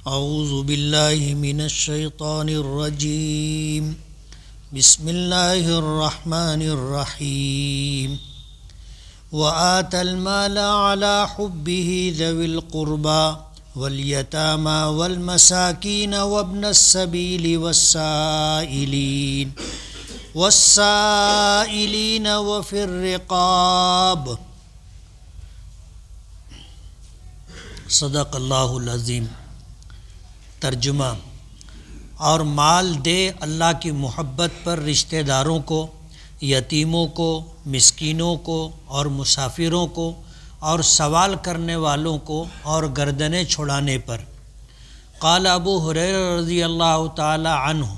اعوذ باللہ من الشیطان الرجیم بسم اللہ الرحمن الرحیم وآتى المال على حبه ذوي القربى واليتامى والمساكين وابن السبيل والسائلين وفي الرقاب صدق اللہ العظیم۔ ترجمہ: اور مال دے اللہ کی محبت پر رشتہ داروں کو، یتیموں کو، مسکینوں کو اور مسافروں کو اور سوال کرنے والوں کو اور گردنیں چھڑانے پر۔ قال ابو ہریرہ رضی اللہ تعالی عنہ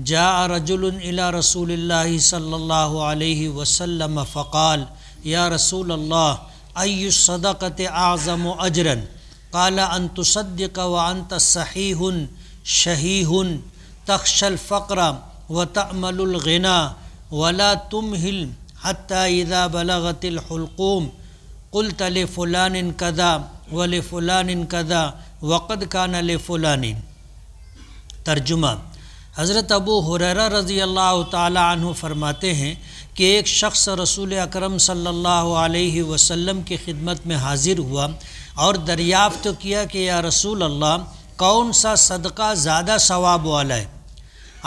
جاء رجل الى رسول اللہ صلی اللہ علیہ وسلم فقال یا رسول اللہ ای الصدقۃ اعظم اجرا قال ان تصدق وانت صحیح شحیح تخشى الفقر وتأمل الغنى ولا تمهل حتى اذا بلغت الحلقوم قلت لفلان كذا ولفلان كذا وقد كان لفلان۔ ترجمہ: حضرت ابو ہریرہ رضی اللہ تعالی عنہ فرماتے ہیں کہ ایک شخص رسول اکرم صلی اللہ علیہ وسلم کی خدمت میں حاضر ہوا اور دریافت کیا کہ یا رسول اللہ کون سا صدقہ زیادہ ثواب والا ہے؟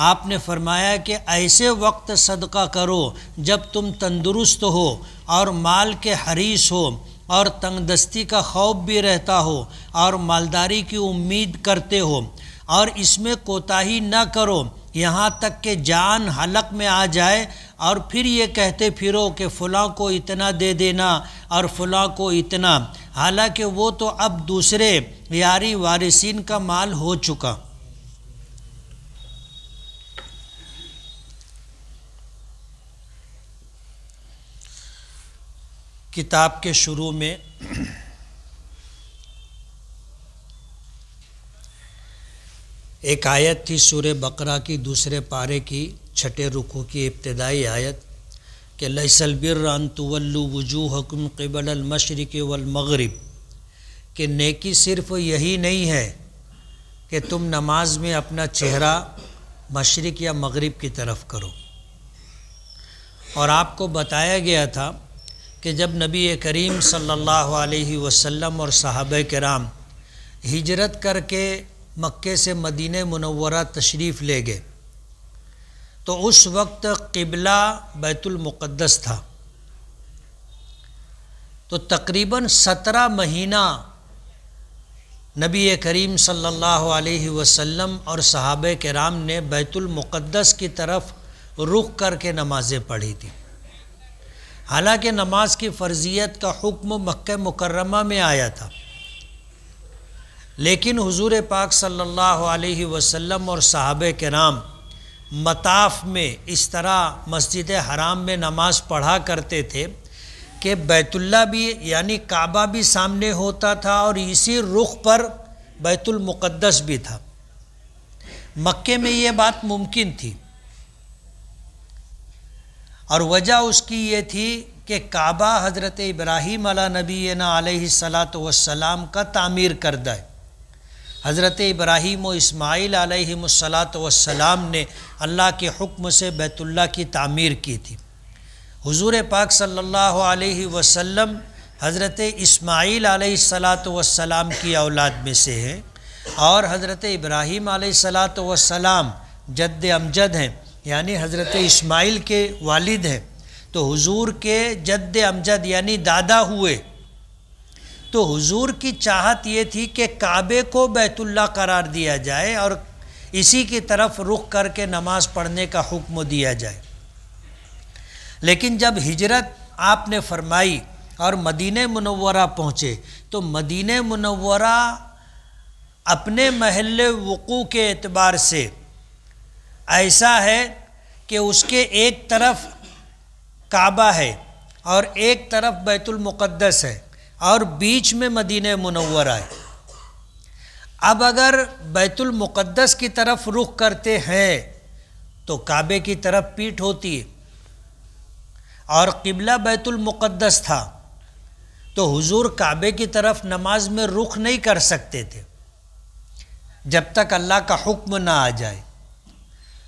آپ نے فرمایا کہ ایسے وقت صدقہ کرو جب تم تندرست ہو اور مال کے حریص ہو اور تنگ دستی کا خوف بھی رہتا ہو اور مالداری کی امید کرتے ہو، اور اس میں کوتاہی نہ کرو یہاں تک کہ جان حلق میں آ جائے اور پھر یہ کہتے پھرو کہ فلاں کو اتنا دے دینا اور فلاں کو اتنا، حالانکہ وہ تو اب دوسرے یاری وارثین کا مال ہو چکا۔ کتاب کے شروع میں ایک آیت تھی سورہ بقرہ کی دوسرے پارے کی 6 رکوع کی ابتدائی آیت کہ لیس البر ان تولوا وجوہکم قبل المشرق والمغرب، کہ نیکی صرف یہی نہیں ہے کہ تم نماز میں اپنا چہرہ مشرق یا مغرب کی طرف کرو۔ اور آپ کو بتایا گیا تھا کہ جب نبی کریم صلی اللہ علیہ وسلم اور صحابہ کرام ہجرت کر کے مکے سے مدینہ منورہ تشریف لے گئے تو اس وقت قبلہ بیت المقدس تھا، تو تقریباً 17 مہینہ نبی کریم صلی اللہ علیہ وسلم اور صحابہ کرام نے بیت المقدس کی طرف رخ کر کے نمازیں پڑھی تھی۔ حالانکہ نماز کی فرضیت کا حکم مکہ مکرمہ میں آیا تھا، لیکن حضور پاک صلی اللہ علیہ وسلم اور صحابہ کرام مطاف میں اس طرح مسجد حرام میں نماز پڑھا کرتے تھے کہ بیت اللہ بھی یعنی کعبہ بھی سامنے ہوتا تھا اور اسی رخ پر بیت المقدس بھی تھا۔ مکے میں یہ بات ممکن تھی، اور وجہ اس کی یہ تھی کہ کعبہ حضرت ابراہیم علیہ نبینا علیہ الصلاۃ والسلام کا تعمیر کردہ ہے۔ حضرت ابراہیم و اسماعیل علیہم الصلاۃ والسلام نے اللہ کے حکم سے بیت اللہ کی تعمیر کی تھی۔ حضور پاک صلی اللہ علیہ وسلم حضرت اسماعیل علیہ الصلاۃ والسلام کی اولاد میں سے ہیں، اور حضرت ابراہیم علیہ الصلاۃ والسلام جد امجد ہیں، یعنی حضرت اسماعیل کے والد ہیں، تو حضور کے جد امجد یعنی دادا ہوئے۔ تو حضور کی چاہت یہ تھی کہ کعبے کو بیت اللہ قرار دیا جائے اور اسی کی طرف رخ کر کے نماز پڑھنے کا حکم دیا جائے۔ لیکن جب ہجرت آپ نے فرمائی اور مدینہ منورہ پہنچے تو مدینہ منورہ اپنے محل وقوع کے اعتبار سے ایسا ہے کہ اس کے ایک طرف کعبہ ہے اور ایک طرف بیت المقدس ہے اور بیچ میں مدینہ منورہ ہے۔ اب اگر بیت المقدس کی طرف رخ کرتے ہیں تو کعبے کی طرف پیٹھ ہوتی ہے، اور قبلہ بیت المقدس تھا تو حضور کعبے کی طرف نماز میں رخ نہیں کر سکتے تھے، جب تک اللہ کا حکم نہ آ جائے۔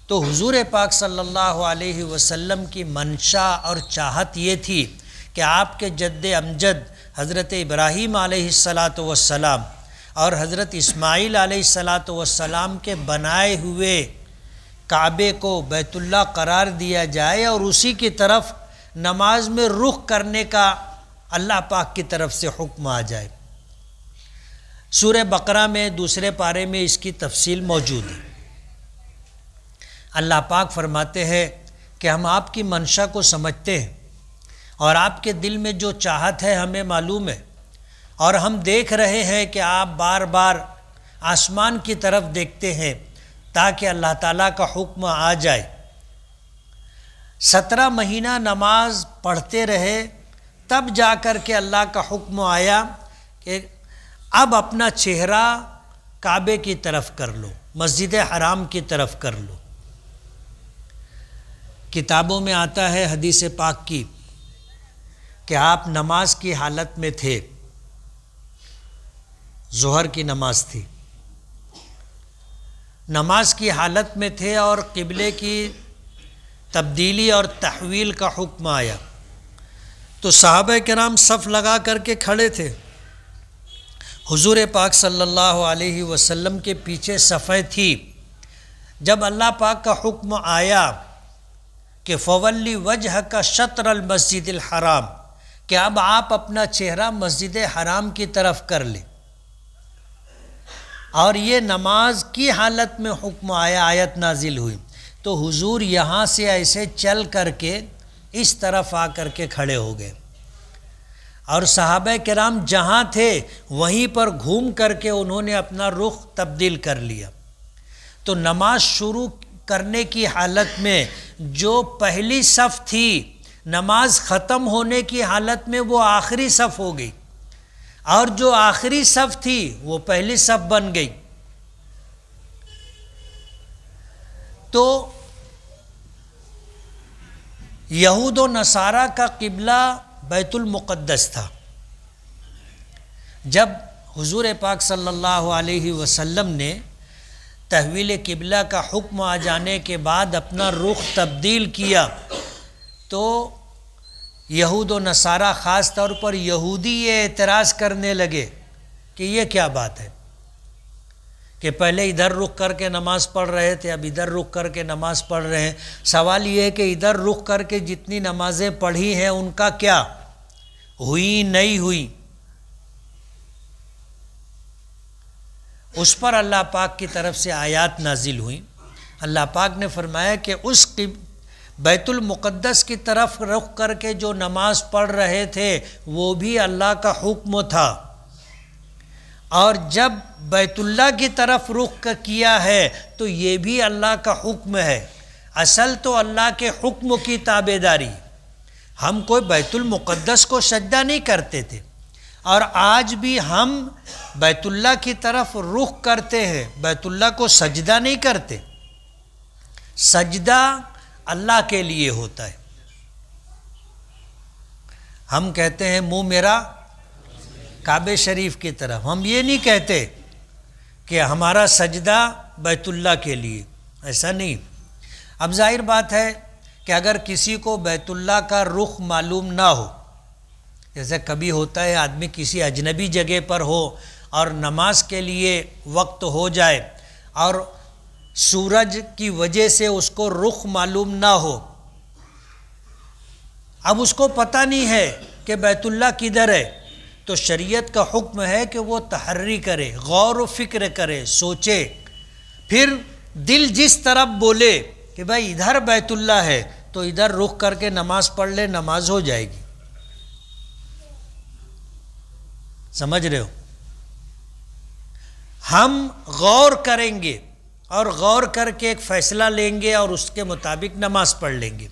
تو حضور پاک صلی اللہ علیہ وسلم کی منشا اور چاہت یہ تھی کہ آپ کے جد امجد حضرت ابراہیم علیہ السلام اور حضرت اسماعیل علیہ السلام کے بنائے ہوئے کعبے کو بیت اللہ قرار دیا جائے اور اسی کی طرف نماز میں رخ کرنے کا اللہ پاک کی طرف سے حکم آ جائے۔ سورہ بقرہ میں دوسرے پارے میں اس کی تفصیل موجود ہے۔ اللہ پاک فرماتے ہیں کہ ہم آپ کی منشا کو سمجھتے ہیں اور آپ کے دل میں جو چاہت ہے ہمیں معلوم ہے، اور ہم دیکھ رہے ہیں کہ آپ بار بار آسمان کی طرف دیکھتے ہیں تاکہ اللہ تعالیٰ کا حکم آ جائے۔ 17 مہینہ نماز پڑھتے رہے، تب جا کر کے اللہ کا حکم آیا کہ اب اپنا چہرہ کعبے کی طرف کر لو، مسجد حرام کی طرف کر لو۔ کتابوں میں آتا ہے حدیث پاک کی کہ آپ نماز کی حالت میں تھے، ظہر کی نماز تھی، نماز کی حالت میں تھے اور قبلے کی تبدیلی اور تحویل کا حکم آیا تو صحابہ کرام صف لگا کر کے کھڑے تھے، حضور پاک صلی اللہ علیہ وسلم کے پیچھے صفیں تھی۔ جب اللہ پاک کا حکم آیا کہ فولی وجہ کا شطر المسجد الحرام، کہ اب آپ اپنا چہرہ مسجد حرام کی طرف کر لیں، اور یہ نماز کی حالت میں حکم آیا، آیت نازل ہوئی، تو حضور یہاں سے ایسے چل کر کے اس طرف آ کر کے کھڑے ہو گئے، اور صحابہ کرام جہاں تھے وہیں پر گھوم کر کے انہوں نے اپنا رخ تبدیل کر لیا۔ تو نماز شروع کرنے کی حالت میں جو پہلی صف تھی، نماز ختم ہونے کی حالت میں وہ آخری صف ہو گئی، اور جو آخری صف تھی وہ پہلی صف بن گئی۔ تو یہود و نصارہ کا قبلہ بیت المقدس تھا۔ جب حضور پاک صلی اللہ علیہ وسلم نے تحویل قبلہ کا حکم آ جانے کے بعد اپنا رخ تبدیل کیا تو یہود و نصارہ، خاص طور پر یہودی، یہ اعتراض کرنے لگے کہ یہ کیا بات ہے کہ پہلے ادھر رخ کر کے نماز پڑھ رہے تھے، اب ادھر رخ کر کے نماز پڑھ رہے ہیں۔ سوال یہ ہے کہ ادھر رخ کر کے جتنی نمازیں پڑھی ہیں ان کا کیا ہوئی نہیں ہوئی؟ اس پر اللہ پاک کی طرف سے آیات نازل ہوئیں۔ اللہ پاک نے فرمایا کہ اس بیت المقدس کی طرف رخ کر کے جو نماز پڑھ رہے تھے وہ بھی اللہ کا حکم تھا، اور جب بیت اللہ کی طرف رخ کیا ہے تو یہ بھی اللہ کا حکم ہے۔ اصل تو اللہ کے حکم کی تابعداری۔ ہم کوئی بیت المقدس کو سجدہ نہیں کرتے تھے، اور آج بھی ہم بیت اللہ کی طرف رخ کرتے ہیں، بیت اللہ کو سجدہ نہیں کرتے۔ سجدہ اللہ کے لیے ہوتا ہے۔ ہم کہتے ہیں منہ میرا کعبہ شریف کی طرف، ہم یہ نہیں کہتے کہ ہمارا سجدہ بیت اللہ کے لیے، ایسا نہیں۔ اب ظاہر بات ہے کہ اگر کسی کو بیت اللہ کا رخ معلوم نہ ہو، جیسے کبھی ہوتا ہے آدمی کسی اجنبی جگہ پر ہو اور نماز کے لیے وقت ہو جائے اور سورج کی وجہ سے اس کو رخ معلوم نہ ہو، اب اس کو پتہ نہیں ہے کہ بیت اللہ کدھر ہے، تو شریعت کا حکم ہے کہ وہ تحری کرے، غور و فکر کرے، سوچے، پھر دل جس طرف بولے کہ بھائی ادھر بیت اللہ ہے تو ادھر رخ کر کے نماز پڑھ لے، نماز ہو جائے گی۔ سمجھ رہے ہو؟ ہم غور کریں گے اور غور کر کے ایک فیصلہ لیں گے اور اس کے مطابق نماز پڑھ لیں گے،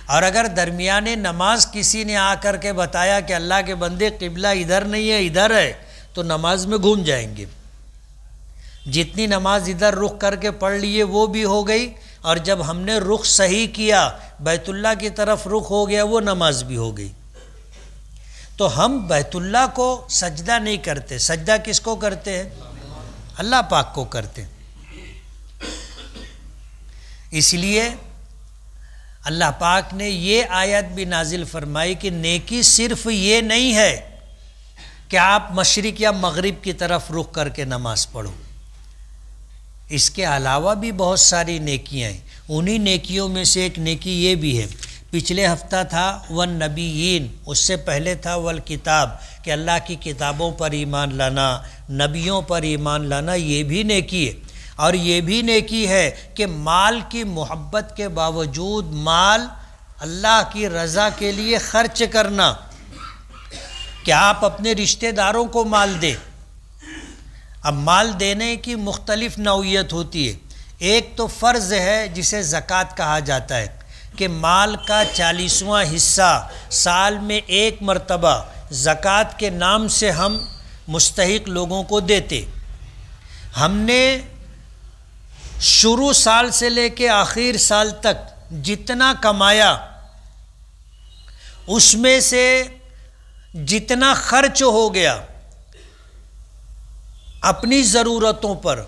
اور اگر درمیان نماز کسی نے آ کر کے بتایا کہ اللہ کے بندے قبلہ ادھر نہیں ہے ادھر ہے، تو نماز میں گھوم جائیں گے۔ جتنی نماز ادھر رخ کر کے پڑھ لیے وہ بھی ہو گئی، اور جب ہم نے رخ صحیح کیا، بیت اللہ کی طرف رخ ہو گیا، وہ نماز بھی ہو گئی۔ تو ہم بیت اللہ کو سجدہ نہیں کرتے، سجدہ کس کو کرتے ہیں؟ اللہ پاک کو کرتے ہیں۔ اس لیے اللہ پاک نے یہ آیت بھی نازل فرمائی کہ نیکی صرف یہ نہیں ہے کہ آپ مشرق یا مغرب کی طرف رخ کر کے نماز پڑھو، اس کے علاوہ بھی بہت ساری نیکیاں ہیں۔ انہی نیکیوں میں سے ایک نیکی یہ بھی ہے، پچھلے ہفتہ تھا والنبیین، اس سے پہلے تھا والکتاب، کہ اللہ کی کتابوں پر ایمان لانا، نبیوں پر ایمان لانا، یہ بھی نیکی ہے۔ اور یہ بھی نیکی ہے کہ مال کی محبت کے باوجود مال اللہ کی رضا کے لیے خرچ کرنا، کہ آپ اپنے رشتہ داروں کو مال دیں۔ اب مال دینے کی مختلف نوعیت ہوتی ہے، ایک تو فرض ہے جسے زکوٰۃ کہا جاتا ہے، کہ مال کا 40واں حصہ سال میں ایک مرتبہ زکوٰۃ کے نام سے ہم مستحق لوگوں کو دیتے۔ ہم نے شروع سال سے لے کے آخر سال تک جتنا کمایا، اس میں سے جتنا خرچ ہو گیا اپنی ضرورتوں پر،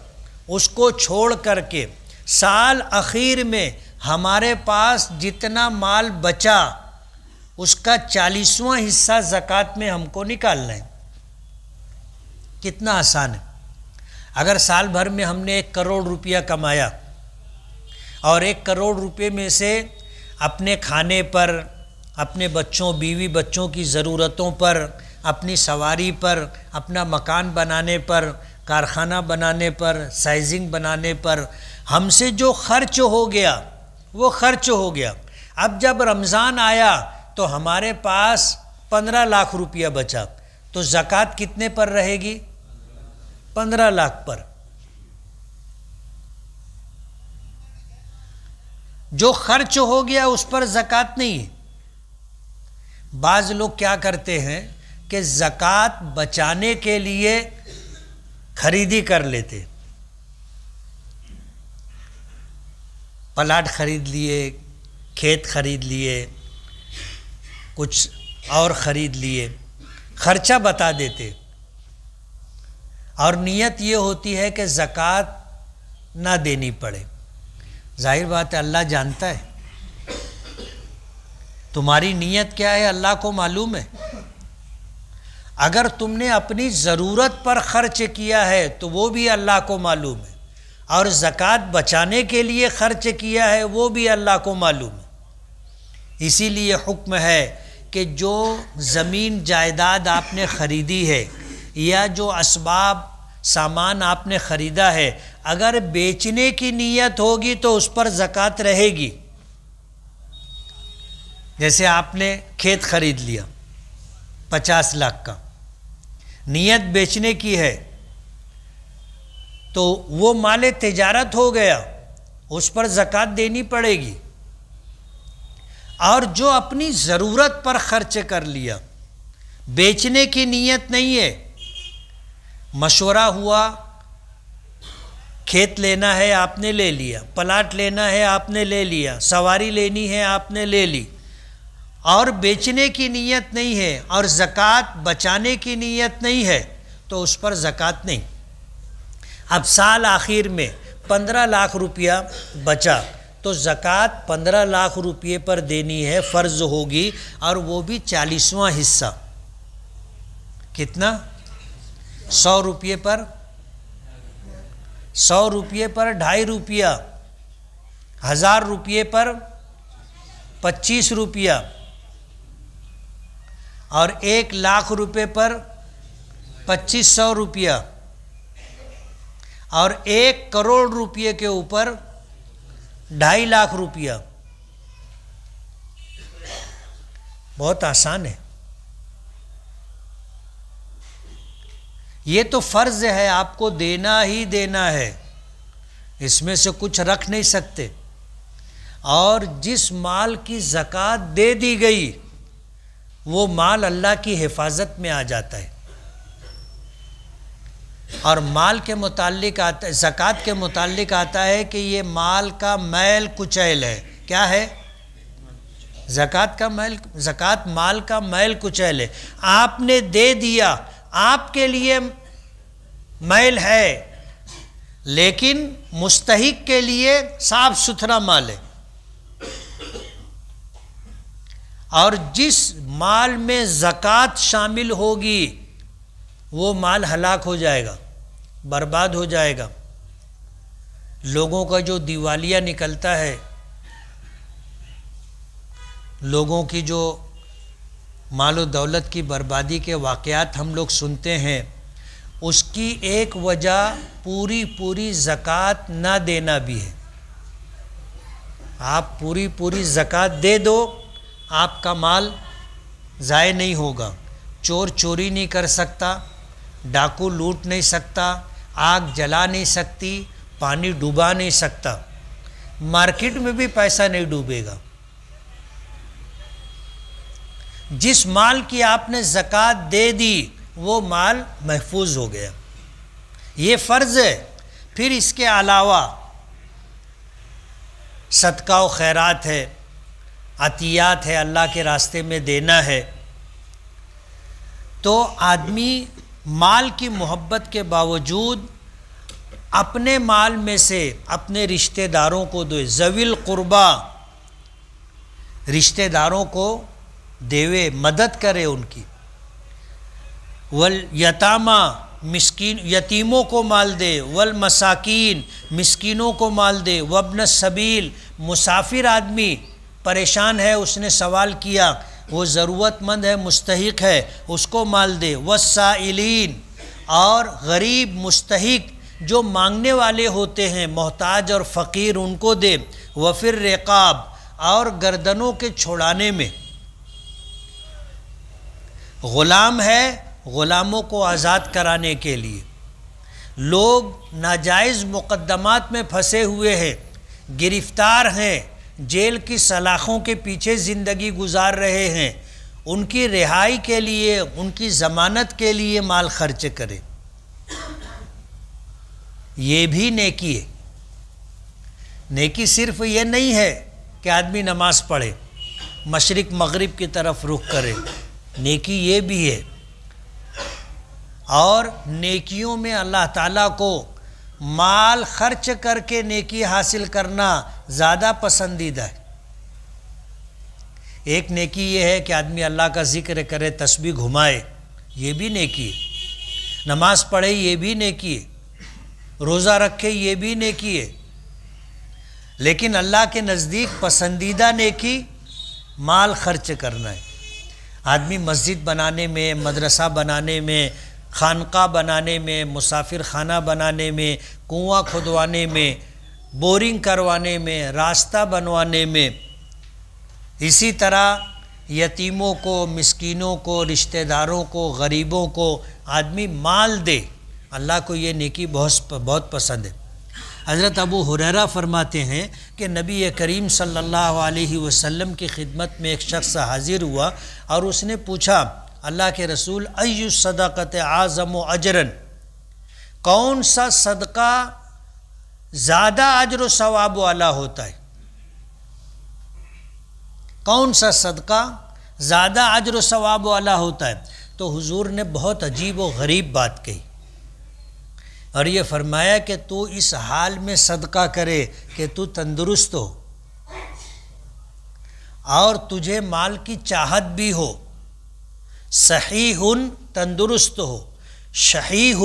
اس کو چھوڑ کر کے سال اخیر میں ہمارے پاس جتنا مال بچا اس کا 40واں حصہ زکوٰۃ میں ہم کو نکالنا ہے۔ کتنا آسان ہے۔ اگر سال بھر میں ہم نے 1 کروڑ روپیہ کمایا اور 1 کروڑ روپے میں سے اپنے کھانے پر، اپنے بچوں بیوی بچوں کی ضرورتوں پر، اپنی سواری پر، اپنا مکان بنانے پر، کارخانہ بنانے پر، سائزنگ بنانے پر ہم سے جو خرچ ہو گیا وہ خرچ ہو گیا۔ اب جب رمضان آیا تو ہمارے پاس 15 لاکھ روپیہ بچا، تو زکوٰۃ کتنے پر رہے گی؟ 15 لاکھ پر۔ جو خرچ ہو گیا اس پر زکوٰۃ نہیں ہے۔ بعض لوگ کیا کرتے ہیں کہ زکوٰۃ بچانے کے لیے خریدی کر لیتے، پلاٹ خرید لیے، کھیت خرید لیے، کچھ اور خرید لیے، خرچہ بتا دیتے، اور نیت یہ ہوتی ہے کہ زکوٰۃ نہ دینی پڑے۔ ظاہر بات ہے اللہ جانتا ہے تمہاری نیت کیا ہے، اللہ کو معلوم ہے۔ اگر تم نے اپنی ضرورت پر خرچ کیا ہے تو وہ بھی اللہ کو معلوم ہے، اور زکوٰۃ بچانے کے لیے خرچ کیا ہے وہ بھی اللہ کو معلوم ہے۔ اسی لیے حکم ہے کہ جو زمین جائیداد آپ نے خریدی ہے یا جو اسباب سامان آپ نے خریدا ہے، اگر بیچنے کی نیت ہوگی تو اس پر زکوٰۃ رہے گی۔ جیسے آپ نے کھیت خرید لیا 50 لاکھ کا، نیت بیچنے کی ہے تو وہ مال تجارت ہو گیا، اس پر زکوٰۃ دینی پڑے گی۔ اور جو اپنی ضرورت پر خرچ کر لیا، بیچنے کی نیت نہیں ہے، مشورہ ہوا کھیت لینا ہے آپ نے لے لیا، پلاٹ لینا ہے آپ نے لے لیا، سواری لینی ہے آپ نے لے لی، اور بیچنے کی نیت نہیں ہے اور زکوٰۃ بچانے کی نیت نہیں ہے، تو اس پر زکوٰۃ نہیں۔ اب سال آخر میں 15 لاکھ روپیہ بچا تو زکوٰۃ 15 لاکھ روپیے پر دینی ہے، فرض ہوگی، اور وہ بھی 40واں حصہ۔ کتنا؟ 100 روپیے پر 100 روپیے پر 2.5 روپیہ، 1000 روپیے پر 25 روپیہ، اور 1 لاکھ روپے پر 2500 روپیہ، اور 1 کروڑ روپیے کے اوپر 2.5 لاکھ روپیہ۔ بہت آسان ہے۔ یہ تو فرض ہے، آپ کو دینا ہی دینا ہے، اس میں سے کچھ رکھ نہیں سکتے۔ اور جس مال کی زکوٰۃ دے دی گئی وہ مال اللہ کی حفاظت میں آ جاتا ہے۔ اور مال کے متعلق آتا ہے، زکوٰۃ کے متعلق آتا ہے کہ یہ مال کا میل کچیل ہے۔ کیا ہے؟ زکوٰۃ مال کا میل کچیل ہے۔ آپ نے دے دیا، آپ کے لیے میل ہے، لیکن مستحق کے لیے صاف ستھرا مال ہے، اور جس مال میں زکوٰۃ شامل ہوگی وہ مال ہلاک ہو جائے گا، برباد ہو جائے گا۔ لوگوں کا جو دیوالیہ نکلتا ہے، لوگوں کی جو مال و دولت کی بربادی کے واقعات ہم لوگ سنتے ہیں، اس کی ایک وجہ پوری زکوٰۃ نہ دینا بھی ہے۔ آپ پوری زکوٰۃ دے دو، آپ کا مال ضائع نہیں ہوگا۔ چور چوری نہیں کر سکتا، ڈاکو لوٹ نہیں سکتا، آگ جلا نہیں سکتی، پانی ڈوبا نہیں سکتا، مارکیٹ میں بھی پیسہ نہیں ڈوبے گا۔ جس مال کی آپ نے زکوٰۃ دے دی وہ مال محفوظ ہو گیا، یہ فرض ہے۔ پھر اس کے علاوہ صدقہ و خیرات ہے، عطیات ہے، اللہ کے راستے میں دینا ہے۔ تو آدمی مال کی محبت کے باوجود اپنے مال میں سے اپنے رشتہ داروں کو دے، ذوی القربا رشتہ داروں کو دیوے، مدد کرے ان کی۔ والیتاما مسکین، یتیموں کو مال دے، والمساکین مسکینوں کو مال دے، وابن السبیل مسافر آدمی پریشان ہے، اس نے سوال کیا، وہ ضرورت مند ہے، مستحق ہے، اس کو مال دے، والسائلین اور غریب مستحق جو مانگنے والے ہوتے ہیں، محتاج اور فقیر، ان کو دے، وفی الرقاب اور گردنوں کے چھڑانے میں، غلام ہے غلاموں کو آزاد کرانے کے لیے، لوگ ناجائز مقدمات میں پھنسے ہوئے ہیں، گرفتار ہیں، جیل کی سلاخوں کے پیچھے زندگی گزار رہے ہیں، ان کی رہائی کے لیے، ان کی ضمانت کے لیے مال خرچ کرے، یہ بھی نیکی ہے۔ نیکی صرف یہ نہیں ہے کہ آدمی نماز پڑھے، مشرق مغرب کی طرف رخ کرے، نیکی یہ بھی ہے۔ اور نیکیوں میں اللہ تعالیٰ کو مال خرچ کر کے نیکی حاصل کرنا زیادہ پسندیدہ ہے۔ ایک نیکی یہ ہے کہ آدمی اللہ کا ذکر کرے، تسبیح گھمائے، یہ بھی نیکی ہے، نماز پڑھے، یہ بھی نیکی ہے، روزہ رکھے، یہ بھی نیکی ہے۔ لیکن اللہ کے نزدیک پسندیدہ نیکی مال خرچ کرنا ہے۔ آدمی مسجد بنانے میں، مدرسہ بنانے میں، خانقاہ بنانے میں، مسافر خانہ بنانے میں، کنواں کھدوانے میں، بورنگ کروانے میں، راستہ بنوانے میں، اسی طرح یتیموں کو، مسکینوں کو، رشتہ داروں کو، غریبوں کو آدمی مال دے، اللہ کو یہ نیکی بہت پسند ہے۔ حضرت ابو ہریرہ فرماتے ہیں کہ نبی کریم صلی اللہ علیہ وسلم کی خدمت میں ایک شخص حاضر ہوا اور اس نے پوچھا، اللہ کے رسول، ای الصدقۃ اعظم اجرا، کون سا صدقہ زیادہ اجر و ثواب والا ہوتا ہے؟ کون سا صدقہ زیادہ اجر و ثواب والا ہوتا ہے؟ تو حضور نے بہت عجیب و غریب بات کہی اور یہ فرمایا کہ تو اس حال میں صدقہ کرے کہ تو تندرست ہو اور تجھے مال کی چاہت بھی ہو، صحیح تندرست ہو، شحیح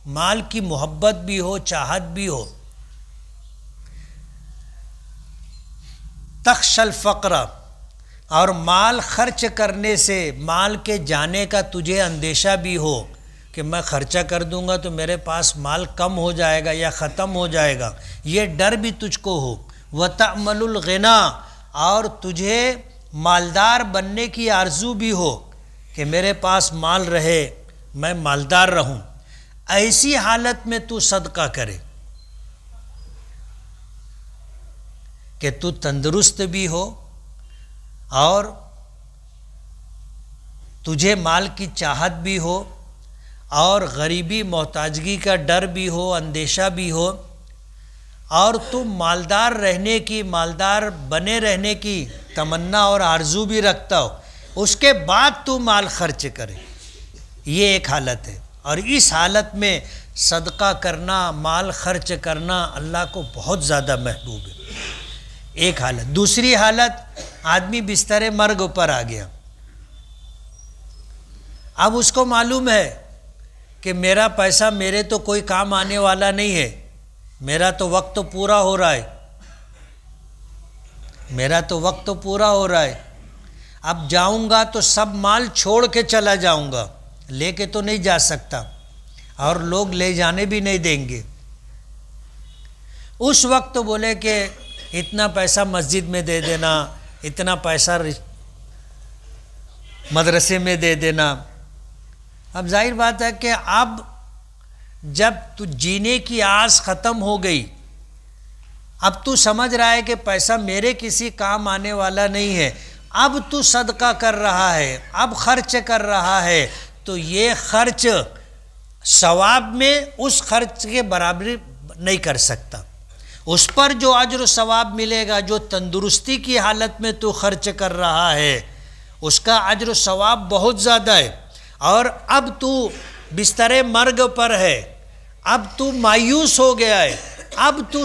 مال کی محبت بھی ہو، چاہت بھی ہو، تخشى الفقر اور مال خرچ کرنے سے مال کے جانے کا تجھے اندیشہ بھی ہو کہ میں خرچہ کر دوں گا تو میرے پاس مال کم ہو جائے گا یا ختم ہو جائے گا، یہ ڈر بھی تجھ کو ہو، وتأمل الغنا اور تجھے مالدار بننے کی آرزو بھی ہو کہ میرے پاس مال رہے، میں مالدار رہوں، ایسی حالت میں تو صدقہ کرے کہ تو تندرست بھی ہو اور تجھے مال کی چاہت بھی ہو اور غریبی محتاجگی کا ڈر بھی ہو، اندیشہ بھی ہو، اور تم مالدار رہنے کی، مالدار بنے رہنے کی تمنا اور آرزو بھی رکھتا ہو، اس کے بعد تو مال خرچ کرے، یہ ایک حالت ہے۔ اور اس حالت میں صدقہ کرنا، مال خرچ کرنا اللہ کو بہت زیادہ محبوب ہے، ایک حالت۔ دوسری حالت، آدمی بستر مرگ پر آ گیا، اب اس کو معلوم ہے کہ میرا پیسہ میرے تو کوئی کام آنے والا نہیں ہے، میرا تو وقت تو پورا ہو رہا ہے، میرا تو وقت تو پورا ہو رہا ہے، اب جاؤں گا تو سب مال چھوڑ کے چلا جاؤں گا، لے کے تو نہیں جا سکتا، اور لوگ لے جانے بھی نہیں دیں گے۔ اس وقت بولے کہ اتنا پیسہ مسجد میں دے دینا، اتنا پیسہ مدرسے میں دے دینا۔ اب ظاہر بات ہے کہ اب جب تو جینے کی آس ختم ہو گئی، اب تو سمجھ رہا ہے کہ پیسہ میرے کسی کام آنے والا نہیں ہے، اب تو صدقہ کر رہا ہے، اب خرچ کر رہا ہے، تو یہ خرچ ثواب میں اس خرچ کے برابر نہیں کر سکتا۔ اس پر جو اجر و ثواب ملے گا، جو تندرستی کی حالت میں تو خرچ کر رہا ہے، اس کا اجر و ثواب بہت زیادہ ہے۔ اور اب تو بستر مرگ پر ہے، اب تو مایوس ہو گیا ہے، اب تو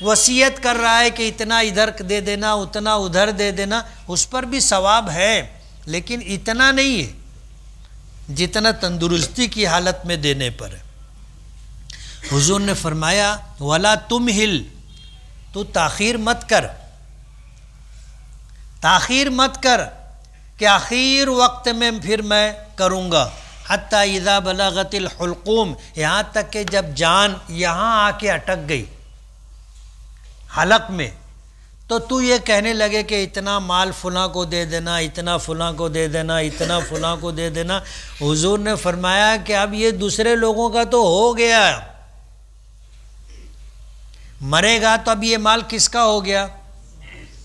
وصیت کر رہا ہے کہ اتنا ادھر دے دینا، اتنا ادھر دے دینا، اس پر بھی ثواب ہے، لیکن اتنا نہیں ہے جتنا تندرستی کی حالت میں دینے پر ہے۔ حضور نے فرمایا وَلَا تُمْهِلْ، تو تاخیر مت کر، تاخیر مت کر کہ آخر وقت میں پھر میں کروں گا، حتیٰ اذا بلغت الحلقوم، یہاں تک کہ جب جان یہاں آ کے اٹک گئی حلق میں، تو تو یہ کہنے لگے کہ اتنا مال فلاں کو دے دینا، اتنا فلاں کو دے دینا، اتنا فلاں کو دے دینا۔ حضور نے فرمایا کہ اب یہ دوسرے لوگوں کا تو ہو گیا، مرے گا تو اب یہ مال کس کا ہو گیا؟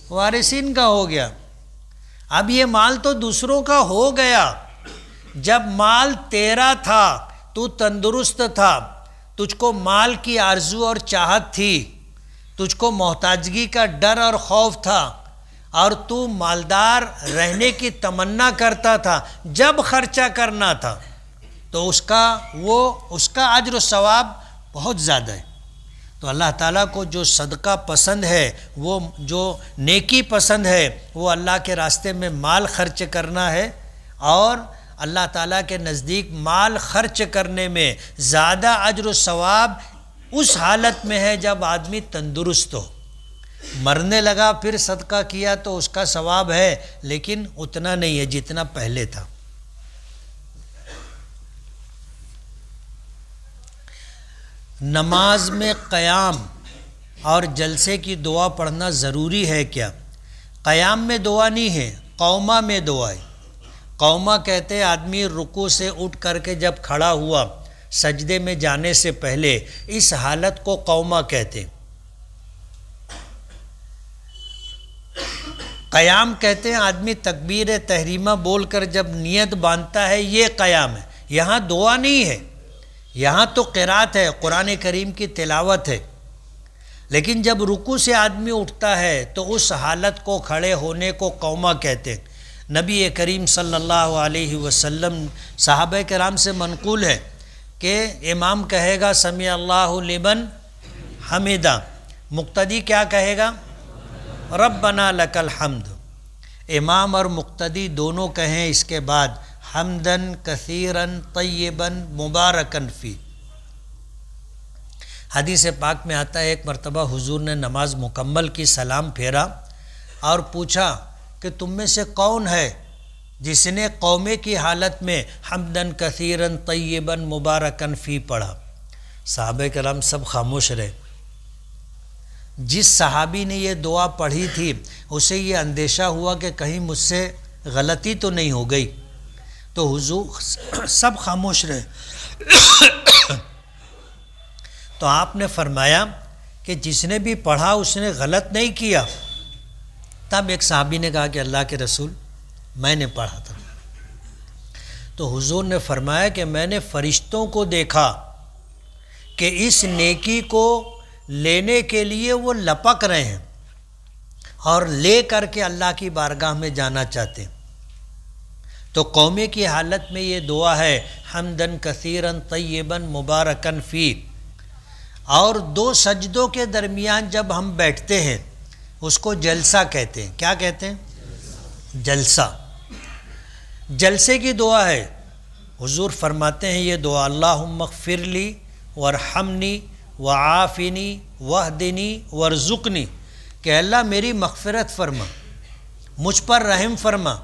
وارثین کا ہو گیا۔ اب یہ مال تو دوسروں کا ہو گیا۔ جب مال تیرا تھا، تو تندرست تھا، تجھ کو مال کی آرزو اور چاہت تھی، تجھ کو محتاجگی کا ڈر اور خوف تھا، اور تو مالدار رہنے کی تمنا کرتا تھا، جب خرچہ کرنا تھا تو اس کا اجر و ثواب بہت زیادہ ہے۔ تو اللہ تعالیٰ کو جو صدقہ پسند ہے، وہ جو نیکی پسند ہے، وہ اللہ کے راستے میں مال خرچ کرنا ہے، اور اللہ تعالیٰ کے نزدیک مال خرچ کرنے میں زیادہ اجر و ثواب اس حالت میں ہے جب آدمی تندرست ہو۔ مرنے لگا پھر صدقہ کیا تو اس کا ثواب ہے، لیکن اتنا نہیں ہے جتنا پہلے تھا۔ نماز میں قیام اور جلسے کی دعا پڑھنا ضروری ہے کیا؟ قیام میں دعا نہیں ہے، قومہ میں دعا ہے۔ قومہ کہتے ہیں آدمی رکوع سے اٹھ کر کے جب کھڑا ہوا سجدے میں جانے سے پہلے، اس حالت کو قومہ کہتے ہیں۔ قیام کہتے ہیں آدمی تکبیر تحریمہ بول کر جب نیت باندھتا ہے، یہ قیام ہے۔ یہاں دعا نہیں ہے، یہاں تو قرات ہے، قرآن کریم کی تلاوت ہے، لیکن جب رکوع سے آدمی اٹھتا ہے تو اس حالت کو، کھڑے ہونے کو قومہ کہتے ہیں۔ نبی کریم صلی اللہ علیہ وسلم، صحابہ کرام سے منقول ہے کہ امام کہے گا سمیع اللہ لمن حمدہ، مقتدی کیا کہے گا؟ ربنا لک الحمد۔ امام اور مقتدی دونوں کہیں اس کے بعد حمدن کثیرن طیبن مبارکن فی۔ حدیث پاک میں آتا ہے ایک مرتبہ حضور نے نماز مکمل کی، سلام پھیرا اور پوچھا کہ تم میں سے کون ہے جس نے قومے کی حالت میں حمدن کثیرن طیبن مبارکن فی پڑھا؟ صحابہ کرام سب خاموش رہے۔ جس صحابی نے یہ دعا پڑھی تھی اسے یہ اندیشہ ہوا کہ کہیں مجھ سے غلطی تو نہیں ہو گئی، تو حضور سب خاموش رہے۔ تو آپ نے فرمایا کہ جس نے بھی پڑھا اس نے غلط نہیں کیا۔ تب ایک صحابی نے کہا کہ اللہ کے رسول میں نے پڑھا تھا۔ تو حضور نے فرمایا کہ میں نے فرشتوں کو دیکھا کہ اس نیکی کو لینے کے لیے وہ لپک رہے ہیں اور لے کر کے اللہ کی بارگاہ میں جانا چاہتے ہیں۔ تو قومے کی حالت میں یہ دعا ہے حمدن کثیرن طیبن مبارکن فی. اور دو سجدوں کے درمیان جب ہم بیٹھتے ہیں اس کو جلسہ کہتے ہیں. کیا کہتے ہیں؟ جلسہ. جلسے کی دعا ہے. حضور فرماتے ہیں یہ دعا اللہم اغفر لی وارحمنی وعافنی واہدنی وارزقنی، کہ اللہ میری مغفرت فرما، مجھ پر رحم فرما.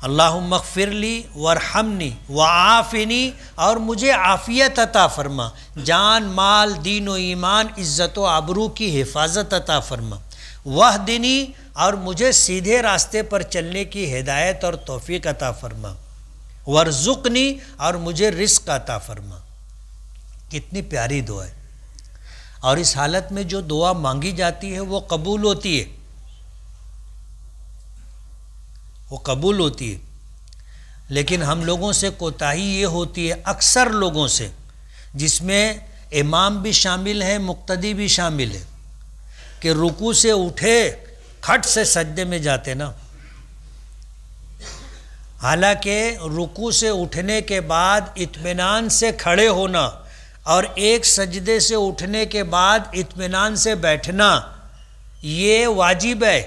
اللہم اغفر لی وارحمنی وعافنی، اور مجھے عافیت عطا فرما، جان مال دین و ایمان عزت و آبرو کی حفاظت عطا فرما. واہدنی، اور مجھے سیدھے راستے پر چلنے کی ہدایت اور توفیق عطا فرما. وارزقنی، اور مجھے رزق عطا فرما. کتنی پیاری دعا ہے. اور اس حالت میں جو دعا مانگی جاتی ہے وہ قبول ہوتی ہے، وہ قبول ہوتی ہے. لیکن ہم لوگوں سے کوتاہی یہ ہوتی ہے، اکثر لوگوں سے، جس میں امام بھی شامل ہے مقتدی بھی شامل ہے، کہ رکوع سے اٹھے کھٹ سے سجدے میں جاتے نا. حالانکہ رکوع سے اٹھنے کے بعد اطمینان سے کھڑے ہونا اور ایک سجدے سے اٹھنے کے بعد اطمینان سے بیٹھنا یہ واجب ہے.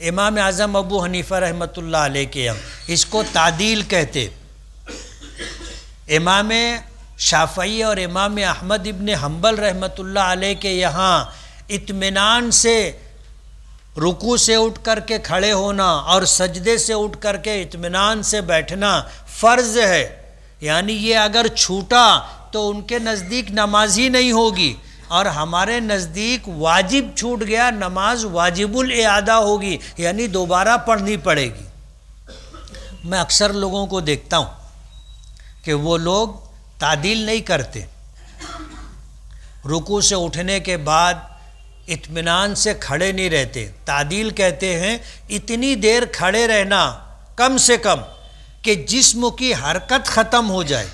امام اعظم ابو حنیفہ رحمۃ اللہ علیہ کے یہاں اس کو تعدیل کہتے. امام شافعی اور امام احمد ابن حنبل رحمۃ اللہ علیہ کے یہاں اطمینان سے رکوع سے اٹھ کر کے کھڑے ہونا اور سجدے سے اٹھ کر کے اطمینان سے بیٹھنا فرض ہے. یعنی یہ اگر چھوٹا تو ان کے نزدیک نماز ہی نہیں ہوگی، اور ہمارے نزدیک واجب چھوٹ گیا، نماز واجب الاعادہ ہوگی، یعنی دوبارہ پڑھنی پڑے گی. میں اکثر لوگوں کو دیکھتا ہوں کہ وہ لوگ تعدیل نہیں کرتے. رکوع سے اٹھنے کے بعد اطمینان سے کھڑے نہیں رہتے. تعدیل کہتے ہیں اتنی دیر کھڑے رہنا کم سے کم کہ جسم کی حرکت ختم ہو جائے.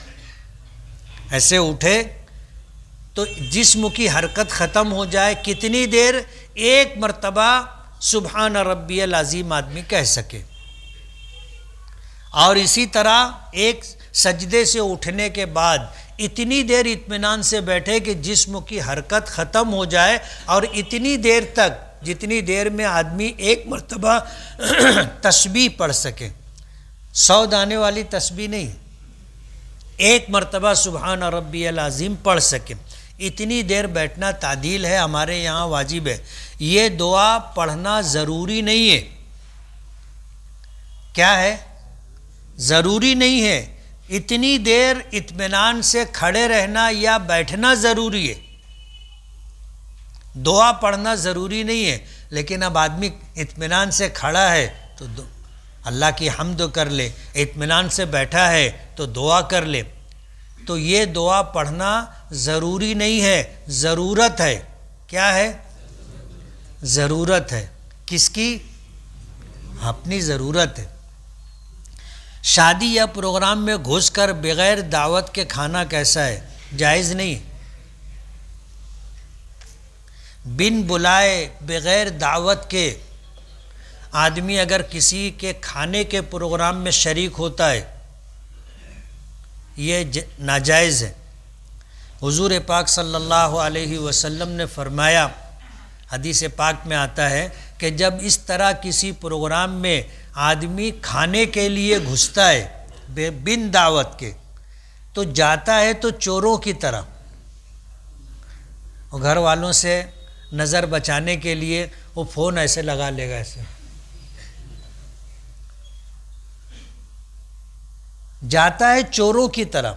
ایسے اٹھے تو جسم کی حرکت ختم ہو جائے. کتنی دیر؟ ایک مرتبہ سبحان ربی العظیم آدمی کہہ سکے. اور اسی طرح ایک سجدے سے اٹھنے کے بعد اتنی دیر اطمینان سے بیٹھے کہ جسم کی حرکت ختم ہو جائے، اور اتنی دیر تک جتنی دیر میں آدمی ایک مرتبہ تسبیح پڑھ سکے. 100 دانے والی تسبیح نہیں، ایک مرتبہ سبحان ربی العظیم پڑھ سکے. اتنی دیر بیٹھنا تعدیل ہے، ہمارے یہاں واجب ہے. یہ دعا پڑھنا ضروری نہیں ہے. کیا ہے؟ ضروری نہیں ہے. اتنی دیر اطمینان سے کھڑے رہنا یا بیٹھنا ضروری ہے. دعا پڑھنا ضروری نہیں ہے. لیکن اب آدمی اطمینان سے کھڑا ہے تو اللہ کی حمد کر لے، اطمینان سے بیٹھا ہے تو دعا کر لے. تو یہ دعا پڑھنا ضروری نہیں ہے، ضرورت ہے. کیا ہے؟ ضرورت ہے. کس کی؟ اپنی ضرورت ہے. شادی یا پروگرام میں گھس کر بغیر دعوت کے کھانا کیسا ہے؟ جائز نہیں. بن بلائے بغیر دعوت کے آدمی اگر کسی کے کھانے کے پروگرام میں شریک ہوتا ہے یہ ناجائز ہے. حضور پاک صلی اللہ علیہ وسلم نے فرمایا، حدیث پاک میں آتا ہے کہ جب اس طرح کسی پروگرام میں آدمی کھانے کے لیے گھستا ہے بن دعوت کے تو جاتا ہے تو چوروں کی طرح. گھر والوں سے نظر بچانے کے لیے وہ فون ایسے لگا لے گا، ایسے جاتا ہے چوروں کی طرح.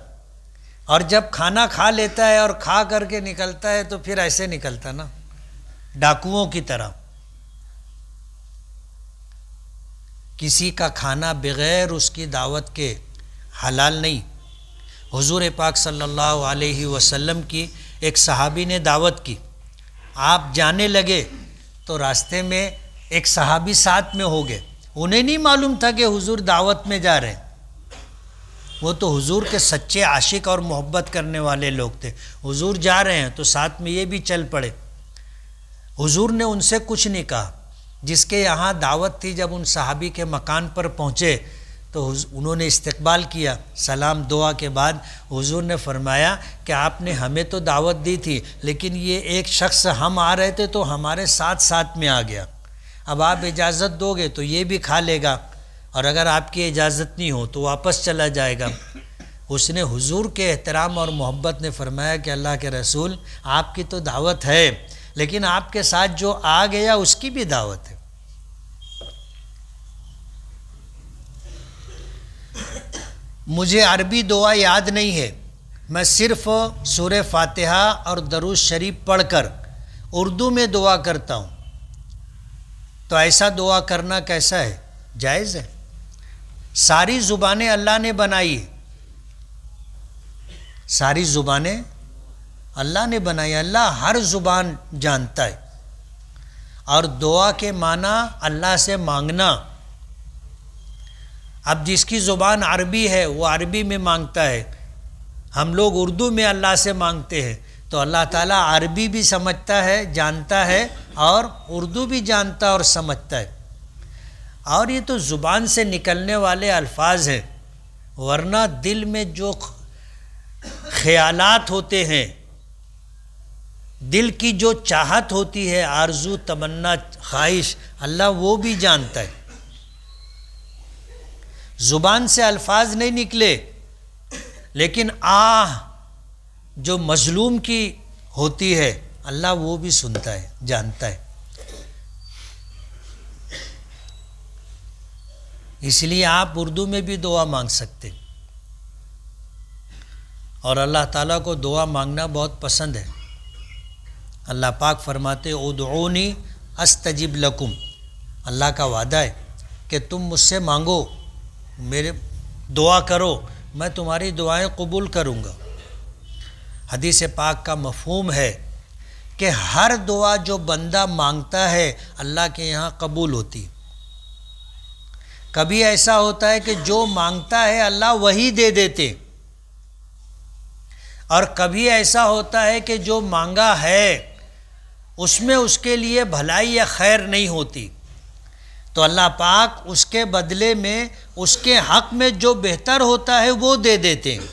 اور جب کھانا کھا لیتا ہے اور کھا کر کے نکلتا ہے تو پھر ایسے نکلتا نا، ڈاکوؤں کی طرح. کسی کا کھانا بغیر اس کی دعوت کے حلال نہیں. حضور پاک صلی اللہ علیہ وسلم کی ایک صحابی نے دعوت کی. آپ جانے لگے تو راستے میں ایک صحابی ساتھ میں ہو گئے. انہیں نہیں معلوم تھا کہ حضور دعوت میں جا رہے ہیں. وہ تو حضور کے سچے عاشق اور محبت کرنے والے لوگ تھے. حضور جا رہے ہیں تو ساتھ میں یہ بھی چل پڑے. حضور نے ان سے کچھ نہیں کہا. جس کے یہاں دعوت تھی جب ان صحابی کے مکان پر پہنچے تو انہوں نے استقبال کیا، سلام دعا کے بعد حضور نے فرمایا کہ آپ نے ہمیں تو دعوت دی تھی، لیکن یہ ایک شخص ہم آ رہے تھے تو ہمارے ساتھ میں آ گیا، اب آپ اجازت دو گے تو یہ بھی کھا لے گا، اور اگر آپ کی اجازت نہیں ہو تو واپس چلا جائے گا۔ اس نے حضور کے احترام اور محبت نے فرمایا کہ اللہ کے رسول آپ کی تو دعوت ہے، لیکن آپ کے ساتھ جو آ گیا اس کی بھی دعوت ہے۔ مجھے عربی دعا یاد نہیں ہے، میں صرف سورہ فاتحہ اور درود شریف پڑھ کر اردو میں دعا کرتا ہوں، تو ایسا دعا کرنا کیسا ہے؟ جائز ہے؟ ساری زبانیں اللہ نے بنائی، ساری زبانیں اللہ نے بنائی، اللہ ہر زبان جانتا ہے، اور دعا کے معنی اللہ سے مانگنا۔ اب جس کی زبان عربی ہے وہ عربی میں مانگتا ہے، ہم لوگ اردو میں اللہ سے مانگتے ہیں، تو اللہ تعالیٰ عربی بھی سمجھتا ہے، جانتا ہے، اور اردو بھی جانتا اور سمجھتا ہے۔ اور یہ تو زبان سے نکلنے والے الفاظ ہیں، ورنہ دل میں جو خیالات ہوتے ہیں، دل کی جو چاہت ہوتی ہے، آرزو، تمنا، خواہش، اللہ وہ بھی جانتا ہے۔ زبان سے الفاظ نہیں نکلے، لیکن آہ جو مظلوم کی ہوتی ہے اللہ وہ بھی سنتا ہے، جانتا ہے۔ اس لیے آپ اردو میں بھی دعا مانگ سکتے، اور اللہ تعالیٰ کو دعا مانگنا بہت پسند ہے۔ اللہ پاک فرماتے ادعونی استجب لکم، اللہ کا وعدہ ہے کہ تم مجھ سے مانگو، میرے دعا کرو، میں تمہاری دعائیں قبول کروں گا۔ حدیث پاک کا مفہوم ہے کہ ہر دعا جو بندہ مانگتا ہے اللہ کے یہاں قبول ہوتی۔ کبھی ایسا ہوتا ہے کہ جو مانگتا ہے اللہ وہی دے دیتے، اور کبھی ایسا ہوتا ہے کہ جو مانگا ہے اس میں اس کے لیے بھلائی یا خیر نہیں ہوتی، تو اللہ پاک اس کے بدلے میں اس کے حق میں جو بہتر ہوتا ہے وہ دے دیتے ہیں۔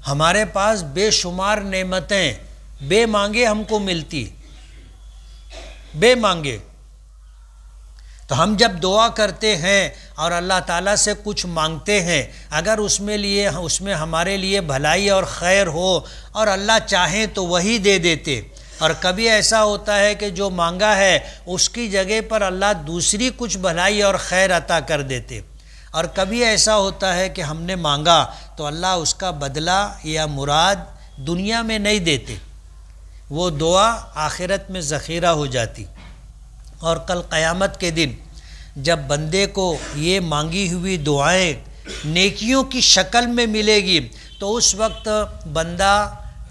ہمارے پاس بے شمار نعمتیں بے مانگے ہم کو ملتی، بے مانگے، تو ہم جب دعا کرتے ہیں اور اللہ تعالیٰ سے کچھ مانگتے ہیں، اگر اس میں ہمارے لیے بھلائی اور خیر ہو اور اللہ چاہیں تو وہی دے دیتے، اور کبھی ایسا ہوتا ہے کہ جو مانگا ہے اس کی جگہ پر اللہ دوسری کچھ بھلائی اور خیر عطا کر دیتے، اور کبھی ایسا ہوتا ہے کہ ہم نے مانگا تو اللہ اس کا بدلہ یا مراد دنیا میں نہیں دیتے، وہ دعا آخرت میں ذخیرہ ہو جاتی۔ اور کل قیامت کے دن جب بندے کو یہ مانگی ہوئی دعائیں نیکیوں کی شکل میں ملے گی تو اس وقت بندہ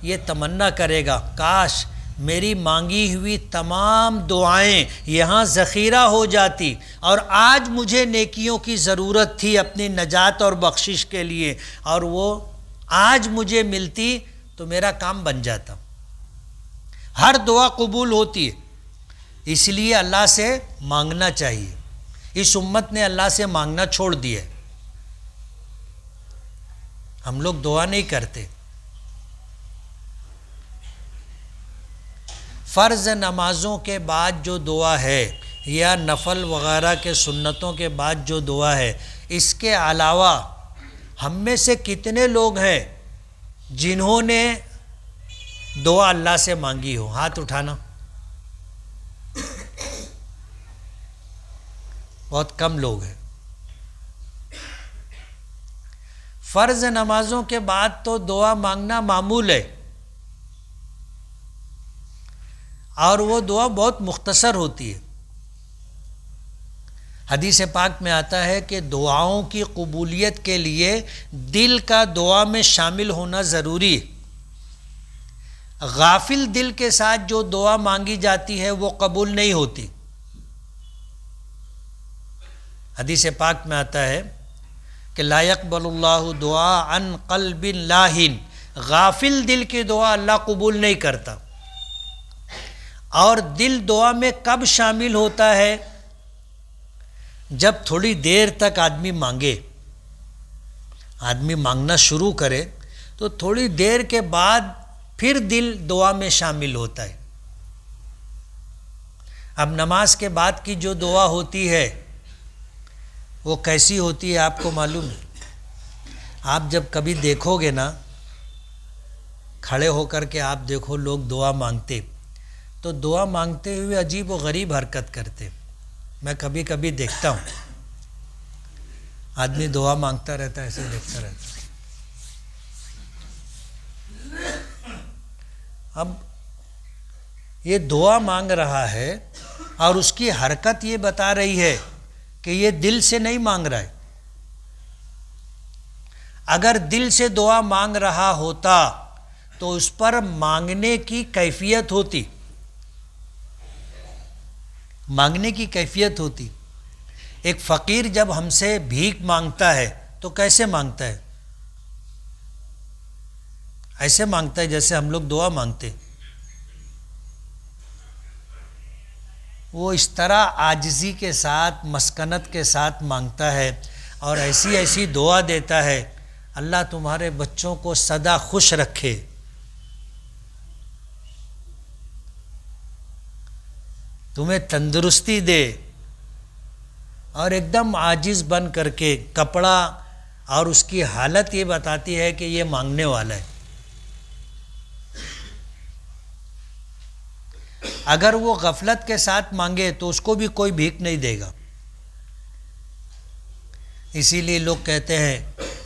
یہ تمنا کرے گا کاش میری مانگی ہوئی تمام دعائیں یہاں ذخیرہ ہو جاتی، اور آج مجھے نیکیوں کی ضرورت تھی اپنی نجات اور بخشش کے لیے، اور وہ آج مجھے ملتی تو میرا کام بن جاتا۔ ہر دعا قبول ہوتی ہے، اس لیے اللہ سے مانگنا چاہیے۔ اس امت نے اللہ سے مانگنا چھوڑ دیا ہے، ہم لوگ دعا نہیں کرتے۔ فرض نمازوں کے بعد جو دعا ہے یا نفل وغیرہ کے سنتوں کے بعد جو دعا ہے، اس کے علاوہ ہم میں سے کتنے لوگ ہیں جنہوں نے دعا اللہ سے مانگی ہو؟ ہاتھ اٹھانا۔ بہت کم لوگ ہیں۔ فرض نمازوں کے بعد تو دعا مانگنا معمول ہے، اور وہ دعا بہت مختصر ہوتی ہے۔ حدیث پاک میں آتا ہے کہ دعاؤں کی قبولیت کے لیے دل کا دعا میں شامل ہونا ضروری ہے۔ غافل دل کے ساتھ جو دعا مانگی جاتی ہے وہ قبول نہیں ہوتی۔ حدیث پاک میں آتا ہے کہ لا يقبل اللہ دعاء عن قلب لاہن، غافل دل کی دعا اللہ قبول نہیں کرتا۔ اور دل دعا میں کب شامل ہوتا ہے؟ جب تھوڑی دیر تک آدمی مانگے، آدمی مانگنا شروع کرے تو تھوڑی دیر کے بعد پھر دل دعا میں شامل ہوتا ہے۔ اب نماز کے بعد کی جو دعا ہوتی ہے وہ کیسی ہوتی ہے آپ کو معلوم ہے؟ آپ جب کبھی دیکھو گے نا، کھڑے ہو کر کے آپ دیکھو لوگ دعا مانگتے، تو دعا مانگتے ہوئے عجیب و غریب حرکت کرتے۔ میں کبھی کبھی دیکھتا ہوں آدمی دعا مانگتا رہتا ہے، ایسے دیکھتا رہتا ہے۔ اب یہ دعا مانگ رہا ہے اور اس کی حرکت یہ بتا رہی ہے کہ یہ دل سے نہیں مانگ رہا ہے۔ اگر دل سے دعا مانگ رہا ہوتا تو اس پر مانگنے کی کیفیت ہوتی، مانگنے کی کیفیت ہوتی۔ ایک فقیر جب ہم سے بھیک مانگتا ہے تو کیسے مانگتا ہے؟ ایسے مانگتا ہے جیسے ہم لوگ دعا مانگتے۔ وہ اس طرح عاجزی کے ساتھ، مسکنت کے ساتھ مانگتا ہے اور ایسی ایسی دعا دیتا ہے، اللہ تمہارے بچوں کو سدا خوش رکھے، تمہیں تندرستی دے، اور ایک دم عاجز بن کر کے کپڑا اور اس کی حالت یہ بتاتی ہے کہ یہ مانگنے والا ہے۔ اگر وہ غفلت کے ساتھ مانگے تو اس کو بھی کوئی بھیک نہیں دے گا۔ اسی لیے لوگ کہتے ہیں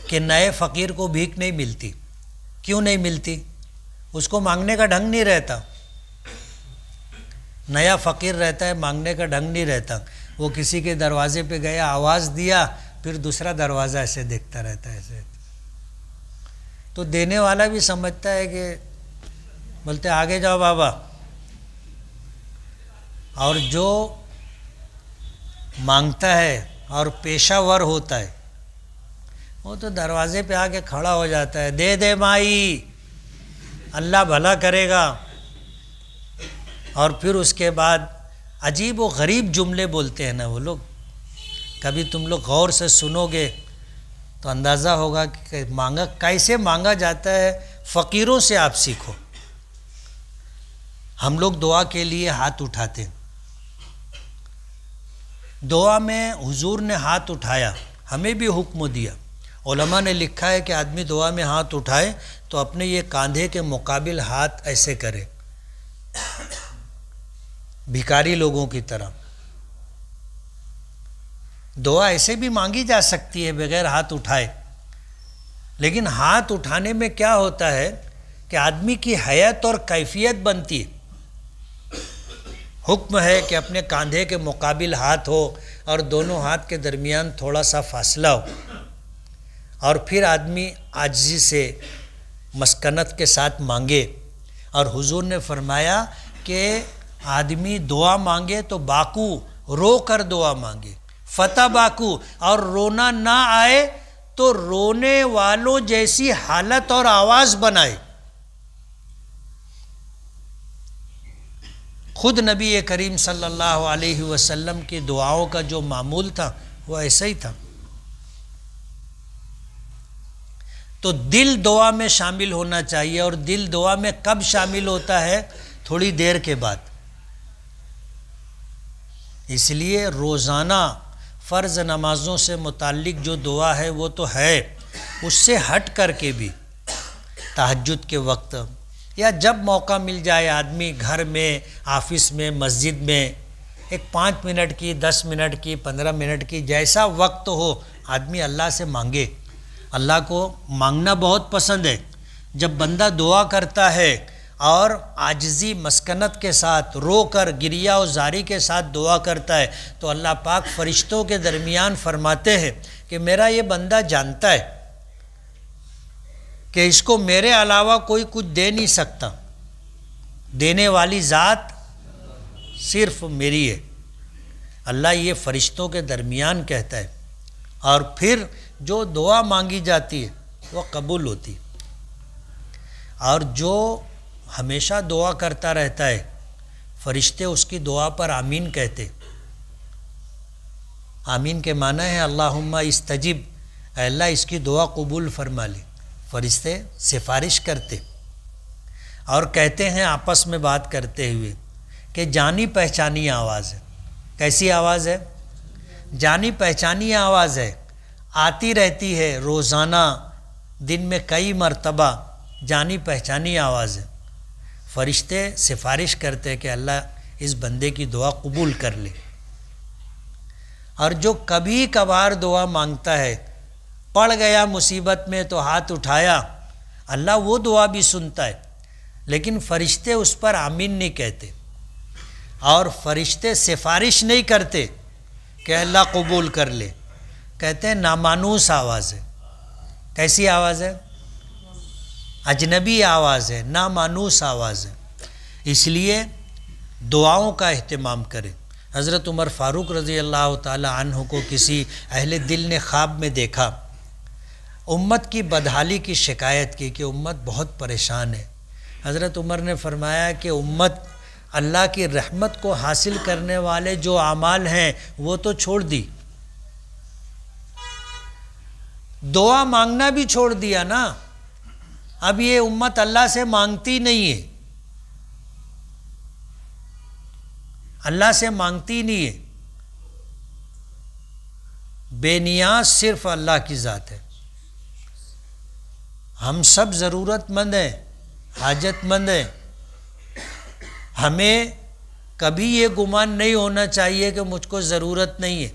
کہ نئے فقیر کو بھیک نہیں ملتی۔ کیوں نہیں ملتی؟ اس کو مانگنے کا ڈھنگ نہیں رہتا۔ نیا فقیر رہتا ہے، مانگنے کا ڈھنگ نہیں رہتا۔ وہ کسی کے دروازے پہ گیا، آواز دیا، پھر دوسرا دروازہ ایسے دیکھتا رہتا ہے ایسے۔ تو دینے والا بھی سمجھتا ہے کہ بولتے آگے جاؤ بابا، اور جو مانگتا ہے اور پیشہ ور ہوتا ہے وہ تو دروازے پہ آ کے کھڑا ہو جاتا ہے، دے دے مائی، اللہ بھلا کرے گا۔ اور پھر اس کے بعد عجیب و غریب جملے بولتے ہیں نا وہ لوگ۔ کبھی تم لوگ غور سے سنو گے تو اندازہ ہوگا کہ مانگا کیسے مانگا جاتا ہے، فقیروں سے آپ سیکھو۔ ہم لوگ دعا کے لیے ہاتھ اٹھاتے ہیں، دعا میں حضور نے ہاتھ اٹھایا، ہمیں بھی حکم دیا۔ علماء نے لکھا ہے کہ آدمی دعا میں ہاتھ اٹھائے تو اپنے یہ کاندھے کے مقابل ہاتھ ایسے کرے، بھکاری لوگوں کی طرح۔ دعا ایسے بھی مانگی جا سکتی ہے بغیر ہاتھ اٹھائے، لیکن ہاتھ اٹھانے میں کیا ہوتا ہے کہ آدمی کی حیت اور کیفیت بنتی ہے۔ حکم ہے کہ اپنے کاندھے کے مقابل ہاتھ ہو اور دونوں ہاتھ کے درمیان تھوڑا سا فاصلہ ہو، اور پھر آدمی عاجزی سے مسکنت کے ساتھ مانگے۔ اور حضور نے فرمایا کہ آدمی دعا مانگے تو باکو، رو کر دعا مانگے، فتح باکو، اور رونا نہ آئے تو رونے والوں جیسی حالت اور آواز بنائے۔ خود نبی کریم صلی اللہ علیہ وسلم کی دعاؤں کا جو معمول تھا وہ ایسا ہی تھا۔ تو دل دعا میں شامل ہونا چاہیے، اور دل دعا میں کب شامل ہوتا ہے؟ تھوڑی دیر کے بعد۔ اس لیے روزانہ فرض نمازوں سے متعلق جو دعا ہے وہ تو ہے، اس سے ہٹ کر کے بھی تہجد کے وقت یا جب موقع مل جائے آدمی گھر میں، آفس میں، مسجد میں، ایک 5 منٹ کی، 10 منٹ کی، 15 منٹ کی، جیسا وقت ہو آدمی اللہ سے مانگے۔ اللہ کو مانگنا بہت پسند ہے۔ جب بندہ دعا کرتا ہے اور عاجزی مسکنت کے ساتھ رو کر گریہ و زاری کے ساتھ دعا کرتا ہے تو اللہ پاک فرشتوں کے درمیان فرماتے ہیں کہ میرا یہ بندہ جانتا ہے کہ اس کو میرے علاوہ کوئی کچھ دے نہیں سکتا، دینے والی ذات صرف میری ہے۔ اللہ یہ فرشتوں کے درمیان کہتا ہے، اور پھر جو دعا مانگی جاتی ہے وہ قبول ہوتی، اور جو ہمیشہ دعا کرتا رہتا ہے فرشتے اس کی دعا پر آمین کہتے۔ آمین کے معنی ہے اللہم استجب، اے اللہ اس کی دعا قبول فرما لے۔ فرشتے سفارش کرتے اور کہتے ہیں آپس میں بات کرتے ہوئے کہ جانی پہچانی آواز ہے۔ کیسی آواز ہے؟ جانی پہچانی آواز ہے، آتی رہتی ہے روزانہ، دن میں کئی مرتبہ جانی پہچانی آواز ہے۔ فرشتے سفارش کرتے کہ اللہ اس بندے کی دعا قبول کر لے۔ اور جو کبھی کبھار دعا مانگتا ہے، پڑ گیا مصیبت میں تو ہاتھ اٹھایا، اللہ وہ دعا بھی سنتا ہے، لیکن فرشتے اس پر آمین نہیں کہتے، اور فرشتے سفارش نہیں کرتے کہ اللہ قبول کر لے، کہتے ہیں نامانوس آواز ہے۔ کیسی آواز ہے؟ اجنبی آواز ہے، نامانوس آواز ہے۔ اس لیے دعاؤں کا اہتمام کریں۔ حضرت عمر فاروق رضی اللہ تعالی عنہ کو کسی اہل دل نے خواب میں دیکھا، امت کی بدحالی کی شکایت کی کہ امت بہت پریشان ہے۔ حضرت عمر نے فرمایا کہ امت اللہ کی رحمت کو حاصل کرنے والے جو اعمال ہیں وہ تو چھوڑ دی، دعا مانگنا بھی چھوڑ دیا نا۔ اب یہ امت اللہ سے مانگتی نہیں ہے، اللہ سے مانگتی نہیں ہے، بے نیاز صرف اللہ کی ذات ہے۔ ہم سب ضرورت مند ہیں، حاجت مند ہیں۔ ہمیں کبھی یہ گمان نہیں ہونا چاہیے کہ مجھ کو ضرورت نہیں ہے۔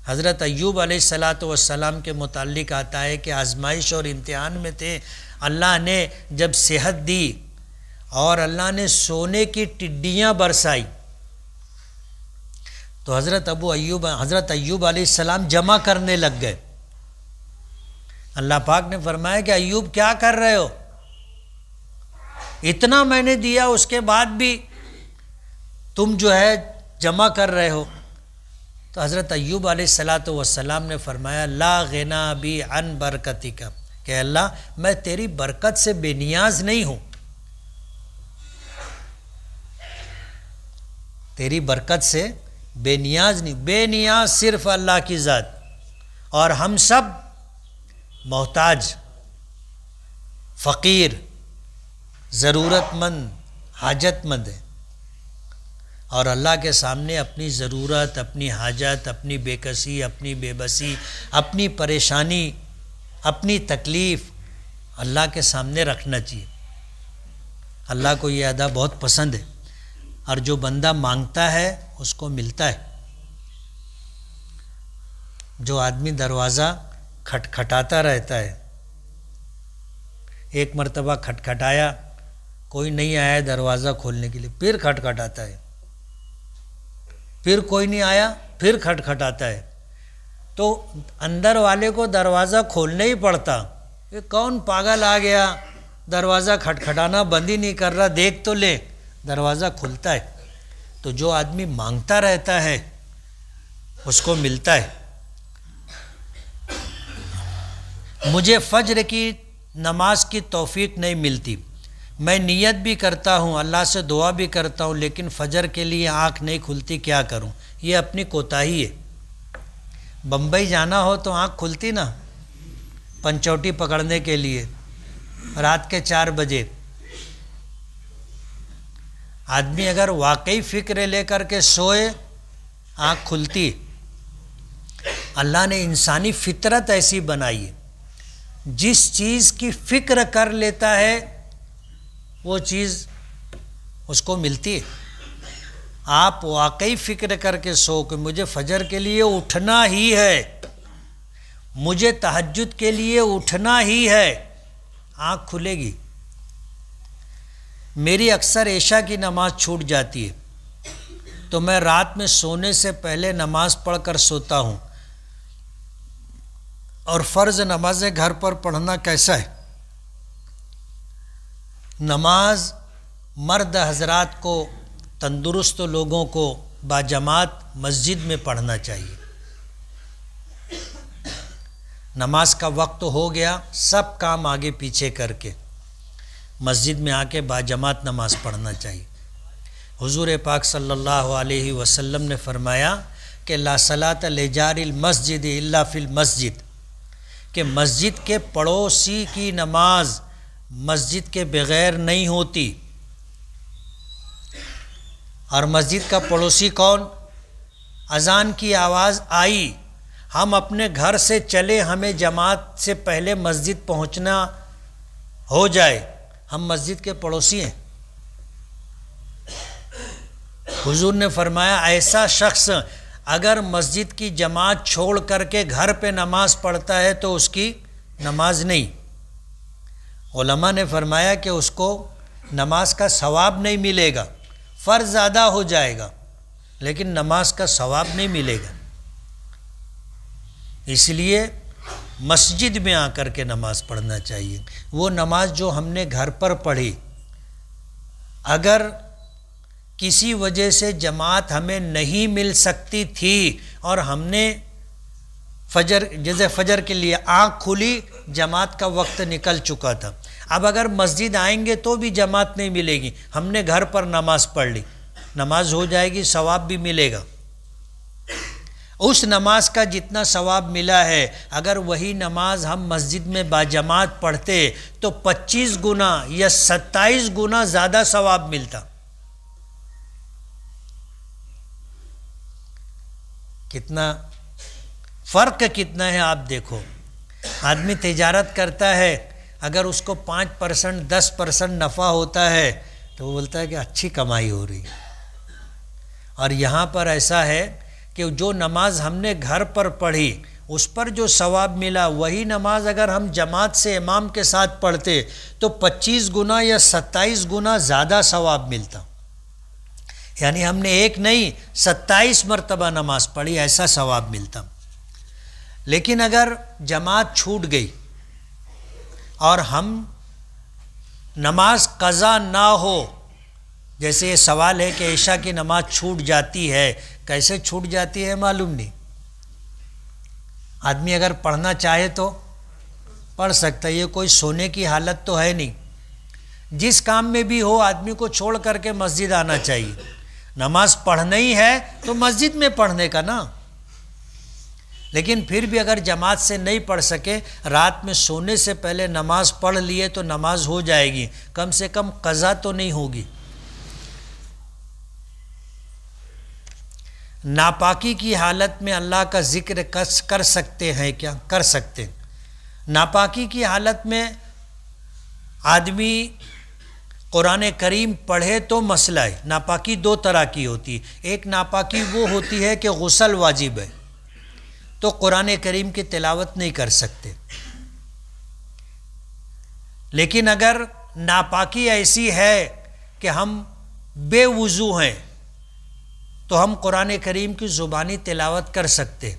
حضرت ایوب علیہ السلام کے متعلق آتا ہے کہ آزمائش اور امتحان میں تھے، اللہ نے جب صحت دی اور اللہ نے سونے کی ٹڈیاں برسائی تو حضرت ایوب علیہ السلام جمع کرنے لگ گئے۔ اللہ پاک نے فرمایا کہ ایوب کیا کر رہے ہو؟ اتنا میں نے دیا اس کے بعد بھی تم جو ہے جمع کر رہے ہو۔ تو حضرت ایوب علیہ السلام نے فرمایا لا غنا بی عن برکتک، کہ اللہ میں تیری برکت سے بے نیاز نہیں ہوں، تیری برکت سے بے نیاز نہیں، بے نیاز صرف اللہ کی ذات، اور ہم سب محتاج، فقیر، ضرورت مند، حاجت مند ہیں، اور اللہ کے سامنے اپنی ضرورت، اپنی حاجت، اپنی بے کسی، اپنی بے بسی، اپنی پریشانی، اپنی تکلیف اللہ کے سامنے رکھنا چاہیے۔ اللہ کو یہ ادا بہت پسند ہے، اور جو بندہ مانگتا ہے اس کو ملتا ہے۔ جو آدمی دروازہ کھٹکھٹاتا رہتا ہے، ایک مرتبہ کھٹکھٹایا، کوئی نہیں آیا دروازہ کھولنے کے لیے، پھر کھٹکھٹاتا ہے، پھر کوئی نہیں آیا، پھر کھٹکھٹاتا ہے، تو اندر والے کو دروازہ کھولنا ہی پڑتا۔ یہ کون پاگل آ گیا، دروازہ کھٹکھٹانا بند ہی نہیں کر رہا، دیکھ تو لے، دروازہ کھلتا ہے۔ تو جو آدمی مانگتا رہتا ہے اس کو ملتا ہے۔ مجھے فجر کی نماز کی توفیق نہیں ملتی، میں نیت بھی کرتا ہوں، اللہ سے دعا بھی کرتا ہوں، لیکن فجر کے لیے آنکھ نہیں کھلتی، کیا کروں؟ یہ اپنی کوتاہی ہے۔ بمبئی جانا ہو تو آنکھ کھلتی نا، پنچوٹی پکڑنے کے لیے رات کے 4 بجے۔ آدمی اگر واقعی فکر لے کر کے سوئے آنکھ کھلتی۔ اللہ نے انسانی فطرت ایسی بنائی ہے، جس چیز کی فکر کر لیتا ہے وہ چیز اس کو ملتی ہے۔ آپ واقعی فکر کر کے سو کہ مجھے فجر کے لیے اٹھنا ہی ہے، مجھے تہجد کے لیے اٹھنا ہی ہے، آنکھ کھلے گی۔ میری اکثر عشاء کی نماز چھوٹ جاتی ہے، تو میں رات میں سونے سے پہلے نماز پڑھ کر سوتا ہوں۔ اور فرض نمازیں گھر پر پڑھنا کیسا ہے؟ نماز مرد حضرات کو، تندرست لوگوں کو باجماعت مسجد میں پڑھنا چاہیے۔ نماز کا وقت ہو گیا، سب کام آگے پیچھے کر کے مسجد میں آ کے باجماعت نماز پڑھنا چاہیے۔ حضور پاک صلی اللہ علیہ وسلم نے فرمایا کہ کہ لا صلاۃ لجار المسجد الا فی المسجد، کہ مسجد کے پڑوسی کی نماز مسجد کے بغیر نہیں ہوتی۔ اور مسجد کا پڑوسی کون؟ اذان کی آواز آئی، ہم اپنے گھر سے چلے، ہمیں جماعت سے پہلے مسجد پہنچنا ہو جائے، ہم مسجد کے پڑوسی ہیں۔ حضور نے فرمایا ایسا شخص اگر مسجد کی جماعت چھوڑ کر کے گھر پہ نماز پڑھتا ہے تو اس کی نماز نہیں۔ علماء نے فرمایا کہ اس کو نماز کا ثواب نہیں ملے گا، فرض ادا ہو جائے گا لیکن نماز کا ثواب نہیں ملے گا۔ اس لیے مسجد میں آ کر کے نماز پڑھنا چاہیے۔ وہ نماز جو ہم نے گھر پر پڑھی، اگر کسی وجہ سے جماعت ہمیں نہیں مل سکتی تھی اور ہم نے جیسے فجر کے لیے آنکھ کھلی، جماعت کا وقت نکل چکا تھا، اب اگر مسجد آئیں گے تو بھی جماعت نہیں ملے گی، ہم نے گھر پر نماز پڑھ لی، نماز ہو جائے گی، ثواب بھی ملے گا۔ اس نماز کا جتنا ثواب ملا ہے، اگر وہی نماز ہم مسجد میں باجماعت پڑھتے تو 25 گنا یا 27 گنا زیادہ ثواب ملتا۔ کتنا فرق کتنا ہے آپ دیکھو۔ آدمی تجارت کرتا ہے، اگر اس کو 5% 10% نفع ہوتا ہے تو وہ بولتا ہے کہ اچھی کمائی ہو رہی ہے۔ اور یہاں پر ایسا ہے کہ جو نماز ہم نے گھر پر پڑھی اس پر جو ثواب ملا، وہی نماز اگر ہم جماعت سے امام کے ساتھ پڑھتے تو 25 گنا یا 27 گنا زیادہ ثواب ملتا۔ یعنی ہم نے ایک نہیں 27 مرتبہ نماز پڑھی، ایسا ثواب ملتا۔ لیکن اگر جماعت چھوٹ گئی اور ہم نماز قضا نہ ہو، جیسے یہ سوال ہے کہ عشاء کی نماز چھوٹ جاتی ہے، کیسے چھوٹ جاتی ہے معلوم نہیں۔ آدمی اگر پڑھنا چاہے تو پڑھ سکتا ہے، یہ کوئی سونے کی حالت تو ہے نہیں۔ جس کام میں بھی ہو آدمی کو چھوڑ کر کے مسجد آنا چاہیے۔ نماز پڑھنا ہی ہے تو مسجد میں پڑھنے کا نا۔ لیکن پھر بھی اگر جماعت سے نہیں پڑھ سکے، رات میں سونے سے پہلے نماز پڑھ لیے تو نماز ہو جائے گی، کم سے کم قضا تو نہیں ہوگی۔ ناپاکی کی حالت میں اللہ کا ذکر کر سکتے ہیں کیا؟ کر سکتے ہیں۔ ناپاکی کی حالت میں آدمی قرآن کریم پڑھے تو مسئلہ ہے۔ ناپاکی دو طرح کی ہوتی ہے، ایک ناپاکی وہ ہوتی ہے کہ غسل واجب ہے تو قرآن کریم کی تلاوت نہیں کر سکتے۔ لیکن اگر ناپاکی ایسی ہے کہ ہم بے وضو ہیں تو ہم قرآن کریم کی زبانی تلاوت کر سکتے،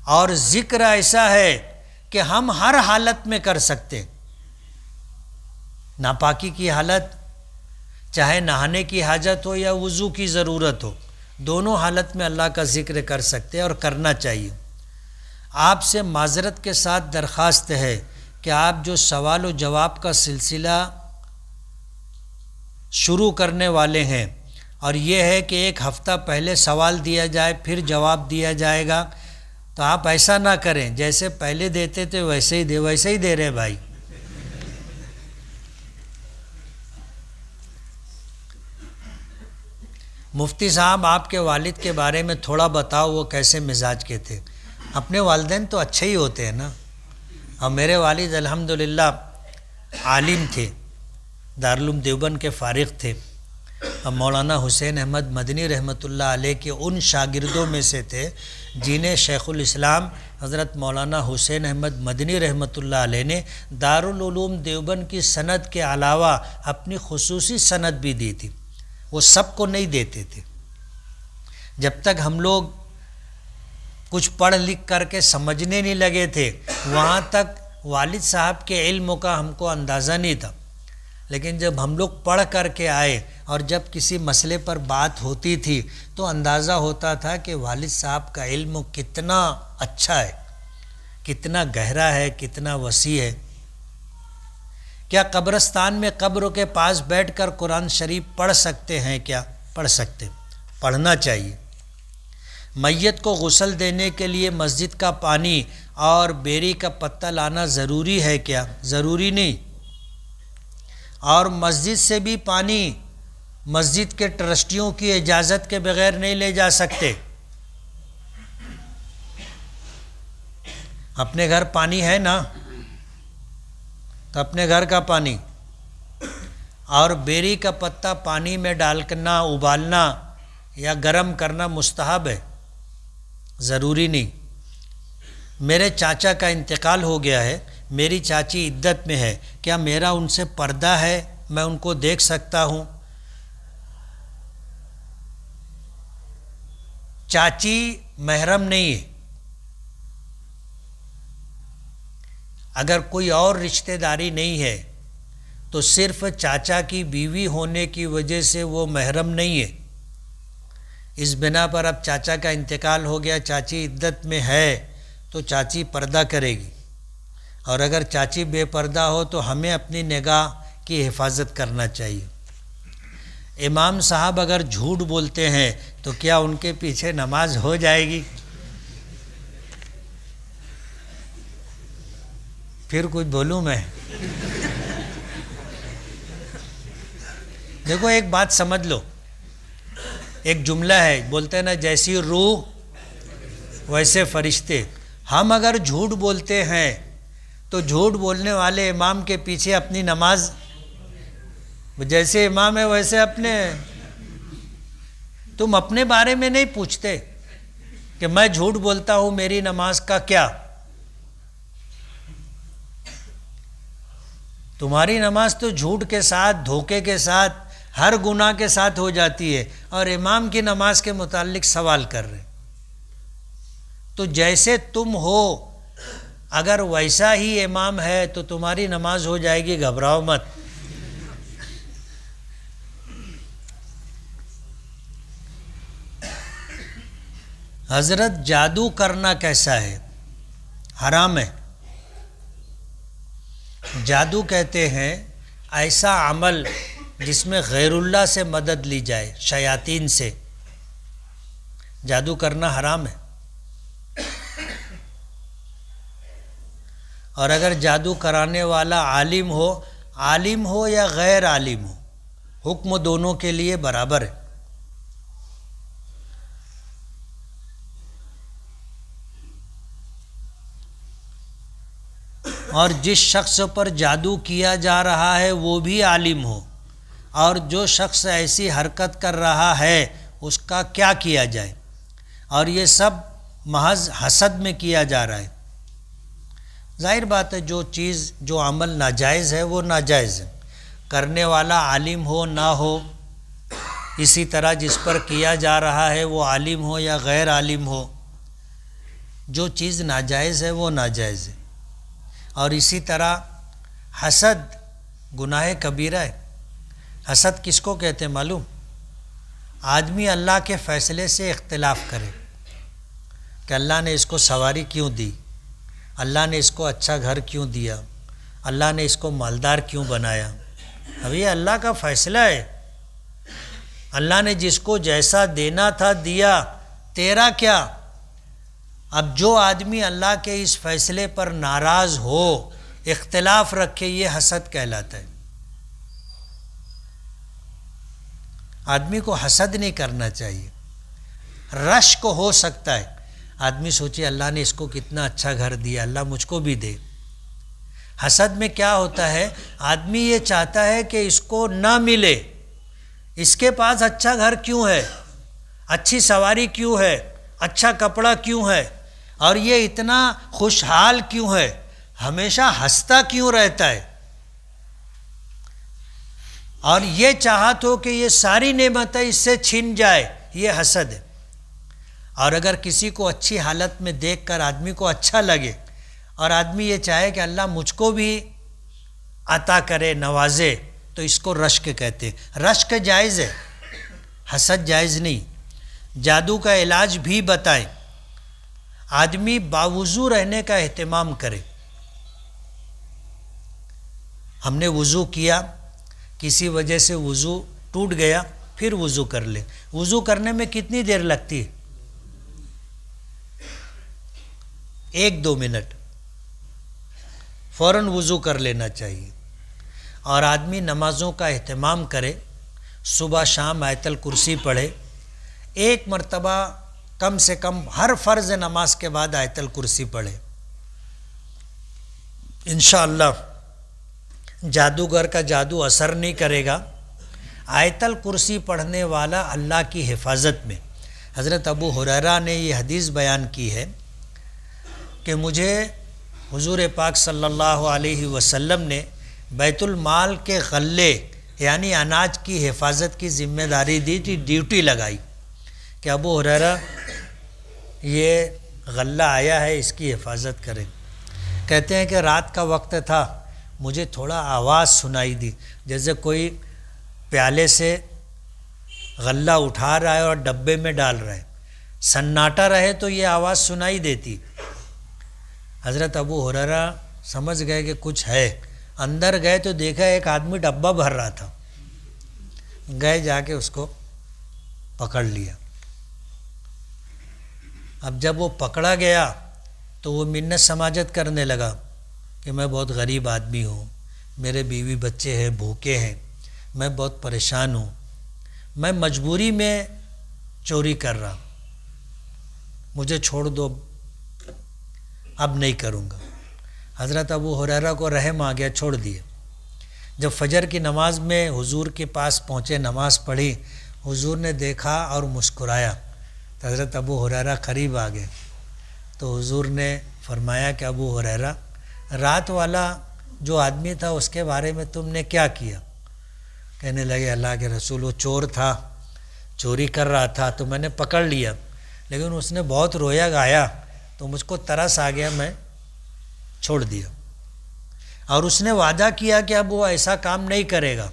اور ذکر ایسا ہے کہ ہم ہر حالت میں کر سکتے۔ ناپاکی کی حالت چاہے نہانے کی حاجت ہو یا وضو کی ضرورت ہو، دونوں حالت میں اللہ کا ذکر کر سکتے اور کرنا چاہیے۔ آپ سے معذرت کے ساتھ درخواست ہے کہ آپ جو سوال و جواب کا سلسلہ شروع کرنے والے ہیں، اور یہ ہے کہ ایک ہفتہ پہلے سوال دیا جائے پھر جواب دیا جائے گا، تو آپ ایسا نہ کریں، جیسے پہلے دیتے تھے ویسے ہی دے رہے بھائی۔ مفتی صاحب آپ کے والد کے بارے میں تھوڑا بتاؤ، وہ کیسے مزاج کے تھے؟ اپنے والدین تو اچھے ہی ہوتے ہیں نا، اور میرے والد الحمدللہ عالم تھے، دارالعلوم دیوبند کے فارغ تھے، اور مولانا حسین احمد مدنی رحمۃ اللہ علیہ کے ان شاگردوں میں سے تھے جنہیں شیخ الاسلام حضرت مولانا حسین احمد مدنی رحمۃ اللہ علیہ نے دارالعلوم دیوبند کی سند کے علاوہ اپنی خصوصی سند بھی دی تھی۔ وہ سب کو نہیں دیتے تھے۔ جب تک ہم لوگ کچھ پڑھ لکھ کر کے سمجھنے نہیں لگے تھے، وہاں تک والد صاحب کے علم کا ہم کو اندازہ نہیں تھا، لیکن جب ہم لوگ پڑھ کر کے آئے اور جب کسی مسئلے پر بات ہوتی تھی تو اندازہ ہوتا تھا کہ والد صاحب کا علم کتنا اچھا ہے، کتنا گہرا ہے، کتنا وسیع ہے۔ کیا قبرستان میں قبر کے پاس بیٹھ کر قرآن شریف پڑھ سکتے ہیں؟ کیا پڑھ سکتے؟ پڑھنا چاہیے۔ میت کو غسل دینے کے لیے مسجد کا پانی اور بیری کا پتہ لانا ضروری ہے کیا؟ ضروری نہیں۔ اور مسجد سے بھی پانی مسجد کے ٹرسٹیوں کی اجازت کے بغیر نہیں لے جا سکتے۔ اپنے گھر پانی ہے نا، تو اپنے گھر کا پانی اور بیری کا پتہ پانی میں ڈال کرنا، ابالنا یا گرم کرنا مستحب ہے، ضروری نہیں۔ میرے چاچا کا انتقال ہو گیا ہے، میری چاچی عدت میں ہے، کیا میرا ان سے پردہ ہے؟ میں ان کو دیکھ سکتا ہوں؟ چاچی محرم نہیں ہے۔ اگر کوئی اور رشتہ داری نہیں ہے تو صرف چاچا کی بیوی ہونے کی وجہ سے وہ محرم نہیں ہے۔ اس بنا پر اب چاچا کا انتقال ہو گیا، چاچی عدت میں ہے تو چاچی پردہ کرے گی، اور اگر چاچی بے پردہ ہو تو ہمیں اپنی نگاہ کی حفاظت کرنا چاہیے۔ امام صاحب اگر جھوٹ بولتے ہیں تو کیا ان کے پیچھے نماز ہو جائے گی؟ پھر کچھ بولوں میں؟ دیکھو ایک بات سمجھ لو، ایک جملہ ہے، بولتے ہیں نا جیسی روح ویسے فرشتے۔ ہم اگر جھوٹ بولتے ہیں تو جھوٹ بولنے والے امام کے پیچھے اپنی نماز، جیسے امام ہے ویسے اپنے۔ تم اپنے بارے میں نہیں پوچھتے کہ میں جھوٹ بولتا ہوں، میری نماز کا کیا؟ تمہاری نماز تو جھوٹ کے ساتھ، دھوکے کے ساتھ، ہر گناہ کے ساتھ ہو جاتی ہے، اور امام کی نماز کے متعلق سوال کر رہے۔ تو جیسے تم ہو اگر ویسا ہی امام ہے تو تمہاری نماز ہو جائے گی، گھبراؤ مت۔ حضرت جادو کرنا کیسا ہے؟ حرام ہے۔ جادو کہتے ہیں ایسا عمل جس میں غیر اللہ سے مدد لی جائے، شیاطین سے۔ جادو کرنا حرام ہے، اور اگر جادو کرانے والا عالم ہو یا غیر عالم ہو، حکم دونوں کے لیے برابر ہے۔ اور جس شخص پر جادو کیا جا رہا ہے وہ بھی عالم ہو، اور جو شخص ایسی حرکت کر رہا ہے اس کا کیا کیا جائے؟ اور یہ سب محض حسد میں کیا جا رہا ہے۔ ظاہر بات ہے جو عمل ناجائز ہے وہ ناجائز ہے، کرنے والا عالم ہو نہ ہو، اسی طرح جس پر کیا جا رہا ہے وہ عالم ہو یا غیر عالم ہو، جو چیز ناجائز ہے وہ ناجائز ہے۔ اور اسی طرح حسد گناہ کبیرہ ہے۔ حسد کس کو کہتے ہیں معلوم؟ آدمی اللہ کے فیصلے سے اختلاف کرے کہ اللہ نے اس کو سواری کیوں دی، اللہ نے اس کو اچھا گھر کیوں دیا، اللہ نے اس کو مالدار کیوں بنایا۔ اب یہ اللہ کا فیصلہ ہے، اللہ نے جس کو جیسا دینا تھا دیا، تیرا کیا؟ اب جو آدمی اللہ کے اس فیصلے پر ناراض ہو، اختلاف رکھے، یہ حسد کہلاتا ہے۔ آدمی کو حسد نہیں کرنا چاہیے۔ رشک ہو سکتا ہے، آدمی سوچے اللہ نے اس کو کتنا اچھا گھر دیا، اللہ مجھ کو بھی دے۔ حسد میں کیا ہوتا ہے؟ آدمی یہ چاہتا ہے کہ اس کو نہ ملے، اس کے پاس اچھا گھر کیوں ہے، اچھی سواری کیوں ہے، اچھا کپڑا کیوں ہے، اور یہ اتنا خوشحال کیوں ہے، ہمیشہ ہنستا کیوں رہتا ہے، اور یہ چاہت ہو کہ یہ ساری نعمتیں اس سے چھن جائے، یہ حسد ہے۔ اور اگر کسی کو اچھی حالت میں دیکھ کر آدمی کو اچھا لگے اور آدمی یہ چاہے کہ اللہ مجھ کو بھی عطا کرے، نوازے، تو اس کو رشک کہتے ہیں۔ رشک جائز ہے، حسد جائز نہیں۔ جادو کا علاج بھی بتائیں۔ آدمی باوضو رہنے کا اہتمام کرے۔ ہم نے وضو کیا، کسی وجہ سے وضو ٹوٹ گیا، پھر وضو کر لے۔ وضو کرنے میں کتنی دیر لگتی ہے؟ 1-2 منٹ فوراً وضو کر لینا چاہیے، اور آدمی نمازوں کا اہتمام کرے، صبح شام آیت الکرسی پڑھے، 1 مرتبہ کم سے کم ہر فرض نماز کے بعد آیت الکرسی پڑھے، انشاءاللہ جادوگر کا جادو اثر نہیں کرے گا۔ آیت الکرسی پڑھنے والا اللہ کی حفاظت میں، حضرت ابو ہریرہ نے یہ حدیث بیان کی ہے کہ مجھے حضور پاک صلی اللہ علیہ وسلم نے بیت المال کے غلے یعنی اناج کی حفاظت کی ذمہ داری دی تھی، ڈیوٹی لگائی کہ ابو ہریرہ یہ غلہ آیا ہے، اس کی حفاظت کریں۔ کہتے ہیں کہ رات کا وقت تھا، مجھے تھوڑا آواز سنائی دی، جیسے کوئی پیالے سے غلہ اٹھا رہا ہے اور ڈبے میں ڈال رہا ہے، سناٹا رہے تو یہ آواز سنائی دیتی۔ حضرت ابو ہریرہ سمجھ گئے کہ کچھ ہے، اندر گئے تو دیکھا ایک آدمی ڈبہ بھر رہا تھا، گئے جا کے اس کو پکڑ لیا۔ اب جب وہ پکڑا گیا تو وہ منت سماجت کرنے لگا کہ میں بہت غریب آدمی ہوں، میرے بیوی بچے ہیں، بھوکے ہیں، میں بہت پریشان ہوں، میں مجبوری میں چوری کر رہا، مجھے چھوڑ دو، اب نہیں کروں گا۔ حضرت ابو ہریرہ کو رحم آ گیا، چھوڑ دیے۔ جب فجر کی نماز میں حضور کے پاس پہنچے، نماز پڑھی، حضور نے دیکھا اور مسکرایا، تو حضرت ابو ہریرہ قریب آ گئے، تو حضور نے فرمایا کہ ابو ہریرہ، رات والا جو آدمی تھا اس کے بارے میں تم نے کیا کیا؟ کہنے لگے اللہ کے رسول، وہ چور تھا، چوری کر رہا تھا تو میں نے پکڑ لیا، لیکن اس نے بہت رویا گایا تو مجھ کو ترس آ گیا، میں چھوڑ دیا، اور اس نے وعدہ کیا کہ اب وہ ایسا کام نہیں کرے گا۔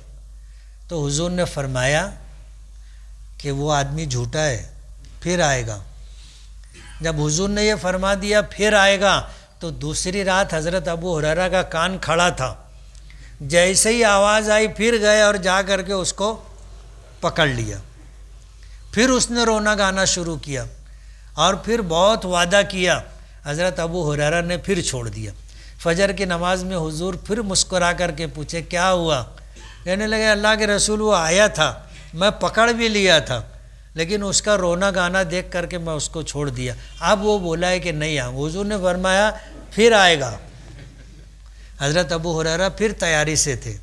تو حضور نے فرمایا کہ وہ آدمی جھوٹا ہے، پھر آئے گا۔ جب حضور نے یہ فرما دیا پھر آئے گا، تو دوسری رات حضرت ابو ہریرہ کا کان کھڑا تھا، جیسے ہی آواز آئی پھر گئے اور جا کر کے اس کو پکڑ لیا، پھر اس نے رونا گانا شروع کیا، اور پھر بہت وعدہ کیا، حضرت ابو ہریرہ نے پھر چھوڑ دیا۔ فجر کی نماز میں حضور پھر مسکرا کر کے پوچھے کیا ہوا؟ کہنے لگے اللہ کے رسول، وہ آیا تھا، میں پکڑ بھی لیا تھا، لیکن اس کا رونا گانا دیکھ کر کے میں اس کو چھوڑ دیا، اب وہ بولا ہے کہ نہیں آؤں۔ حضور نے فرمایا پھر آئے گا۔ حضرت ابو ہریرہ پھر تیاری سے تھے،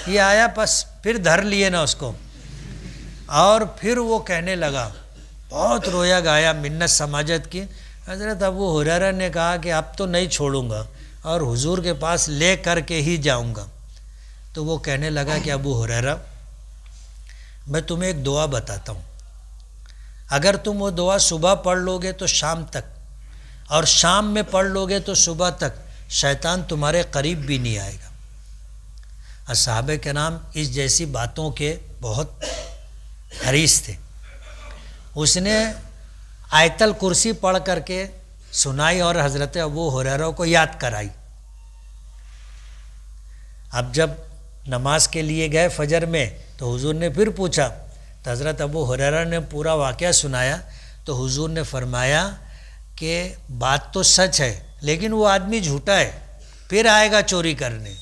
یہ آیا، بس پھر دھر لیے نا اس کو، اور پھر وہ کہنے لگا، بہت رویا گایا، منت سماجت کی۔ حضرت ابو ہریرہ نے کہا کہ اب تو نہیں چھوڑوں گا، اور حضور کے پاس لے کر کے ہی جاؤں گا۔ تو وہ کہنے لگا کہ ابو ہریرہ، میں تمہیں ایک دعا بتاتا ہوں، اگر تم وہ دعا صبح پڑھ لو گے تو شام تک، اور شام میں پڑھ لو گے تو صبح تک، شیطان تمہارے قریب بھی نہیں آئے گا۔ اصحابہ کرام اس جیسی باتوں کے بہت حریص تھے۔ اس نے آیت الکرسی پڑھ کر کے سنائی اور حضرت ابو ہریرہ کو یاد کرائی۔ اب جب نماز کے لیے گئے فجر میں تو حضور نے پھر پوچھا، تو حضرت ابو ہریرہ نے پورا واقعہ سنایا، تو حضور نے فرمایا کہ بات تو سچ ہے، لیکن وہ آدمی جھوٹا ہے، پھر آئے گا چوری کرنے۔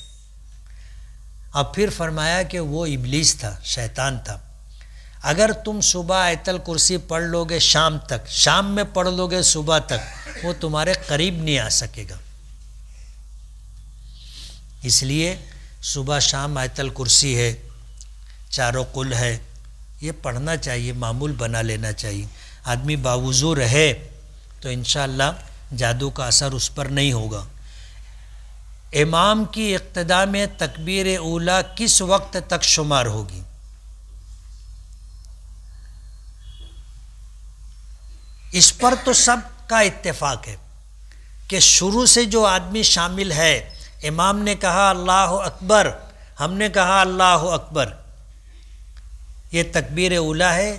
اب پھر فرمایا کہ وہ ابلیس تھا، شیطان تھا، اگر تم صبح آیت الکرسی پڑھ لو گے شام تک، شام میں پڑھ لو گے صبح تک، وہ تمہارے قریب نہیں آ سکے گا۔ اس لیے صبح شام آیت الکرسی ہے، چاروں قل ہے، یہ پڑھنا چاہیے، معمول بنا لینا چاہیے۔ آدمی باوضو رہے تو انشاءاللہ جادو کا اثر اس پر نہیں ہوگا۔ امام کی اقتداء میں تکبیر اولیٰ کس وقت تک شمار ہوگی؟ اس پر تو سب کا اتفاق ہے کہ شروع سے جو آدمی شامل ہے، امام نے کہا اللہ اکبر، ہم نے کہا اللہ اکبر، یہ تکبیر اولیٰ ہے۔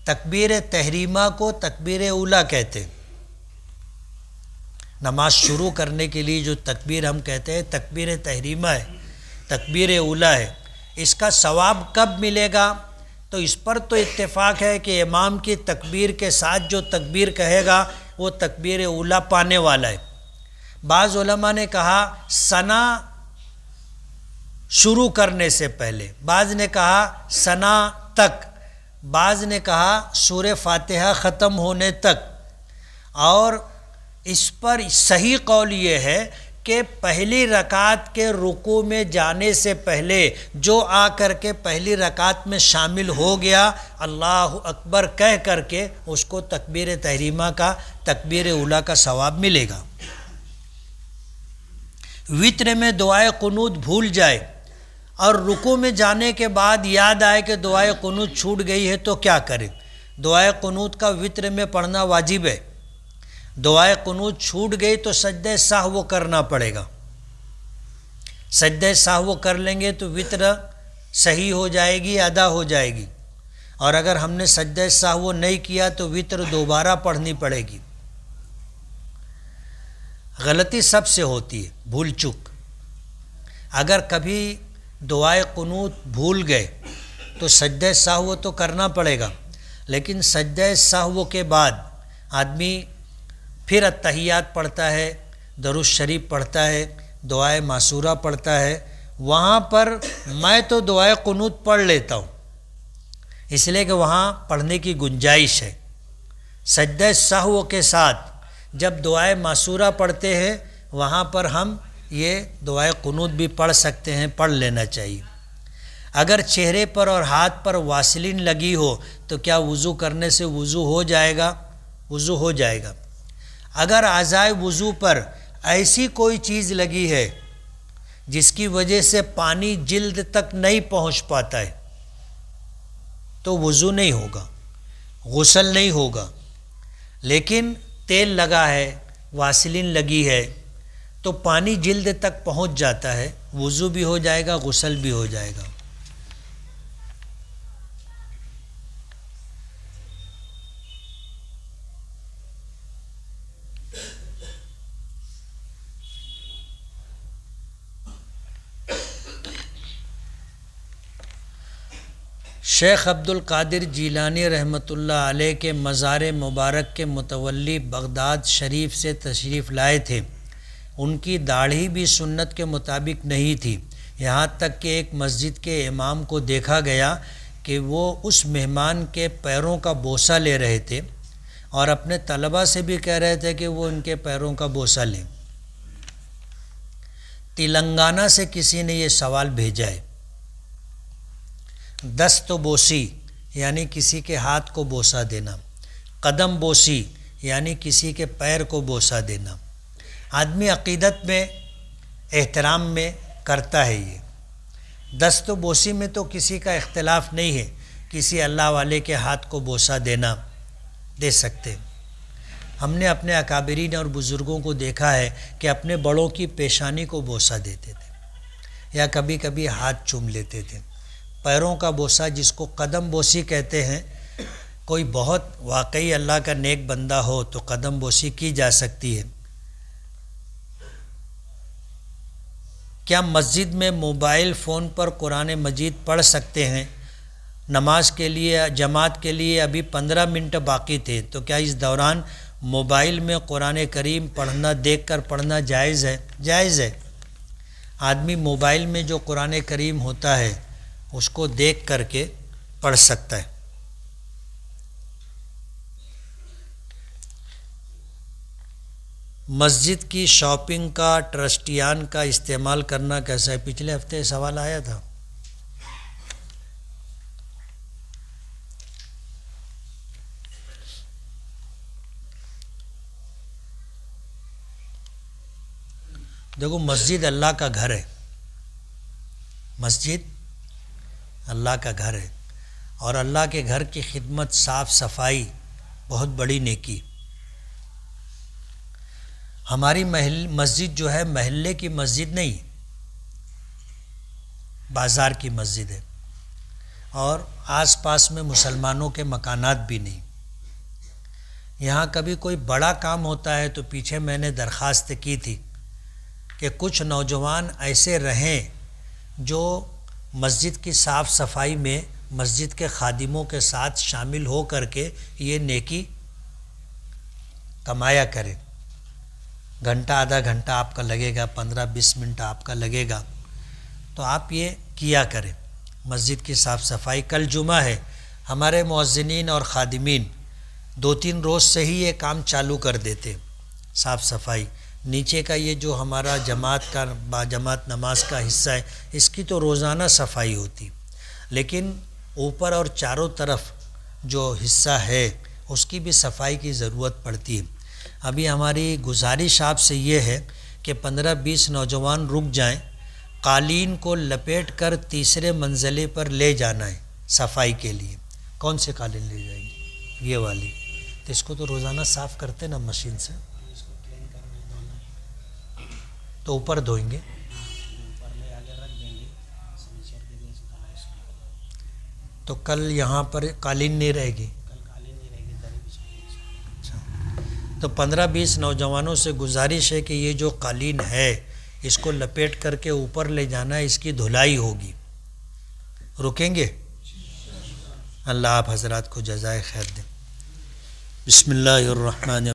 تکبیر تحریمہ کو تکبیر اولیٰ کہتے ہیں۔ نماز شروع کرنے کے لیے جو تکبیر ہم کہتے ہیں تکبیر تحریمہ ہے، تکبیر اولیٰ ہے۔ اس کا ثواب کب ملے گا؟ تو اس پر تو اتفاق ہے کہ امام کی تکبیر کے ساتھ جو تکبیر کہے گا وہ تکبیر اولیٰ پانے والا ہے۔ بعض علماء نے کہا ثنا شروع کرنے سے پہلے، بعض نے کہا ثنا تک، بعض نے کہا سورہ فاتحہ ختم ہونے تک، اور اس پر صحیح قول یہ ہے کہ پہلی رکعت کے رکوع میں جانے سے پہلے جو آ کر کے پہلی رکعت میں شامل ہو گیا، اللہ اکبر کہہ کر کے اس کو تکبیر تحریمہ کا، تکبیر اولیٰ کا ثواب ملے گا۔ وتر میں دعائے قنوت بھول جائے اور رکوع میں جانے کے بعد یاد آئے کہ دعائے قنوت چھوٹ گئی ہے تو کیا کرے؟ دعائے قنوت کا وتر میں پڑھنا واجب ہے۔ دعائے قنوت چھوٹ گئی تو سجدہ سہو کرنا پڑے گا۔ سجدہ سہو کر لیں گے تو وتر صحیح ہو جائے گی، ادا ہو جائے گی، اور اگر ہم نے سجدہ سہو نہیں کیا تو وتر دوبارہ پڑھنی پڑے گی۔ غلطی سب سے ہوتی ہے، بھول چک۔ اگر کبھی دعائے قنوت بھول گئے تو سجدہ سہو تو کرنا پڑے گا، لیکن سجدہ سہو کے بعد آدمی پھر اتحیات پڑھتا ہے، درود شریف پڑھتا ہے، دعائے معصورہ پڑھتا ہے، وہاں پر میں تو دعائے قنوت پڑھ لیتا ہوں، اس لیے کہ وہاں پڑھنے کی گنجائش ہے۔ سجدہ سہو کے ساتھ جب دعائے معصورہ پڑھتے ہیں وہاں پر ہم یہ دعائے قنوت بھی پڑھ سکتے ہیں، پڑھ لینا چاہیے۔ اگر چہرے پر اور ہاتھ پر واسلین لگی ہو تو کیا وضو کرنے سے وضو ہو جائے گا؟ وضو ہو جائے گا۔ اگر اعضائے وضو پر ایسی کوئی چیز لگی ہے جس کی وجہ سے پانی جلد تک نہیں پہنچ پاتا ہے تو وضو نہیں ہوگا، غسل نہیں ہوگا۔ لیکن تیل لگا ہے، واسلین لگی ہے تو پانی جلد تک پہنچ جاتا ہے، وضو بھی ہو جائے گا، غسل بھی ہو جائے گا۔ شیخ عبد القادر جیلانی رحمۃ اللہ علیہ کے مزار مبارک کے متولی بغداد شریف سے تشریف لائے تھے۔ ان کی داڑھی بھی سنت کے مطابق نہیں تھی، یہاں تک کہ ایک مسجد کے امام کو دیکھا گیا کہ وہ اس مہمان کے پیروں کا بوسہ لے رہے تھے اور اپنے طلبہ سے بھی کہہ رہے تھے کہ وہ ان کے پیروں کا بوسہ لیں۔ تلنگانہ سے کسی نے یہ سوال بھیجا ہے۔ دست بوسی یعنی کسی کے ہاتھ کو بوسہ دینا، قدم بوسی یعنی کسی کے پیر کو بوسہ دینا، آدمی عقیدت میں، احترام میں کرتا ہے۔ یہ دست بوسی میں تو کسی کا اختلاف نہیں ہے، کسی اللہ والے کے ہاتھ کو بوسہ دینا دے سکتے۔ ہم نے اپنے اکابرین اور بزرگوں کو دیکھا ہے کہ اپنے بڑوں کی پیشانی کو بوسہ دیتے تھے یا کبھی کبھی ہاتھ چوم لیتے تھے۔ پیروں کا بوسہ جس کو قدم بوسی کہتے ہیں، کوئی بہت واقعی اللہ کا نیک بندہ ہو تو قدم بوسی کی جا سکتی ہے۔ کیا مسجد میں موبائل فون پر قرآن مجید پڑھ سکتے ہیں؟ نماز کے لیے، جماعت کے لیے ابھی 15 منٹ باقی تھے، تو کیا اس دوران موبائل میں قرآن کریم پڑھنا، دیکھ کر پڑھنا جائز ہے؟ جائز ہے۔ آدمی موبائل میں جو قرآن کریم ہوتا ہے اس کو دیکھ کر کے پڑھ سکتا ہے۔ مسجد کی شاپنگ کا ٹرسٹیان کا استعمال کرنا کیسا ہے؟ پچھلے ہفتے سوال آیا تھا۔ دیکھو، مسجد اللہ کا گھر ہے، مسجد اللہ کا گھر ہے، اور اللہ کے گھر کی خدمت، صاف صفائی بہت بڑی نیکی۔ ہماری مسجد جو ہے محلے کی مسجد نہیں، بازار کی مسجد ہے، اور آس پاس میں مسلمانوں کے مکانات بھی نہیں۔ یہاں کبھی کوئی بڑا کام ہوتا ہے تو پیچھے میں نے درخواست کی تھی کہ کچھ نوجوان ایسے رہیں جو مسجد کی صاف صفائی میں مسجد کے خادموں کے ساتھ شامل ہو کر کے یہ نیکی کمایا کریں۔ گھنٹہ آدھا گھنٹہ آپ کا لگے گا، 15-20 منٹ آپ کا لگے گا، تو آپ یہ کیا کریں۔ مسجد کی صاف صفائی، کل جمعہ ہے، ہمارے مؤذنین اور خادمین 2-3 روز سے ہی یہ کام چالو کر دیتے، صاف صفائی۔ نیچے کا یہ جو ہمارا جماعت کا باجماعت نماز کا حصہ ہے، اس کی تو روزانہ صفائی ہوتی، لیکن اوپر اور چاروں طرف جو حصہ ہے اس کی بھی صفائی کی ضرورت پڑتی ہے۔ ابھی ہماری گزارش آپ سے یہ ہے کہ 15-20 نوجوان رک جائیں، قالین کو لپیٹ کر تیسرے منزلے پر لے جانا ہے صفائی کے لیے۔ کون سے قالین لے جائیں گے؟ یہ والی، تو اس کو تو روزانہ صاف کرتے نا مشین سے، تو اوپر دھوئیں گے، تو کل یہاں پر قالین نہیں رہے گی۔ اچھا، تو 15-20 نوجوانوں سے گزارش ہے کہ یہ جو قالین ہے اس کو لپیٹ کر کے اوپر لے جانا ہے، اس کی دھلائی ہوگی۔ رکیں گے؟ اللہ آپ حضرات کو جزائے خیر دیں۔ بسم اللہ الرحمن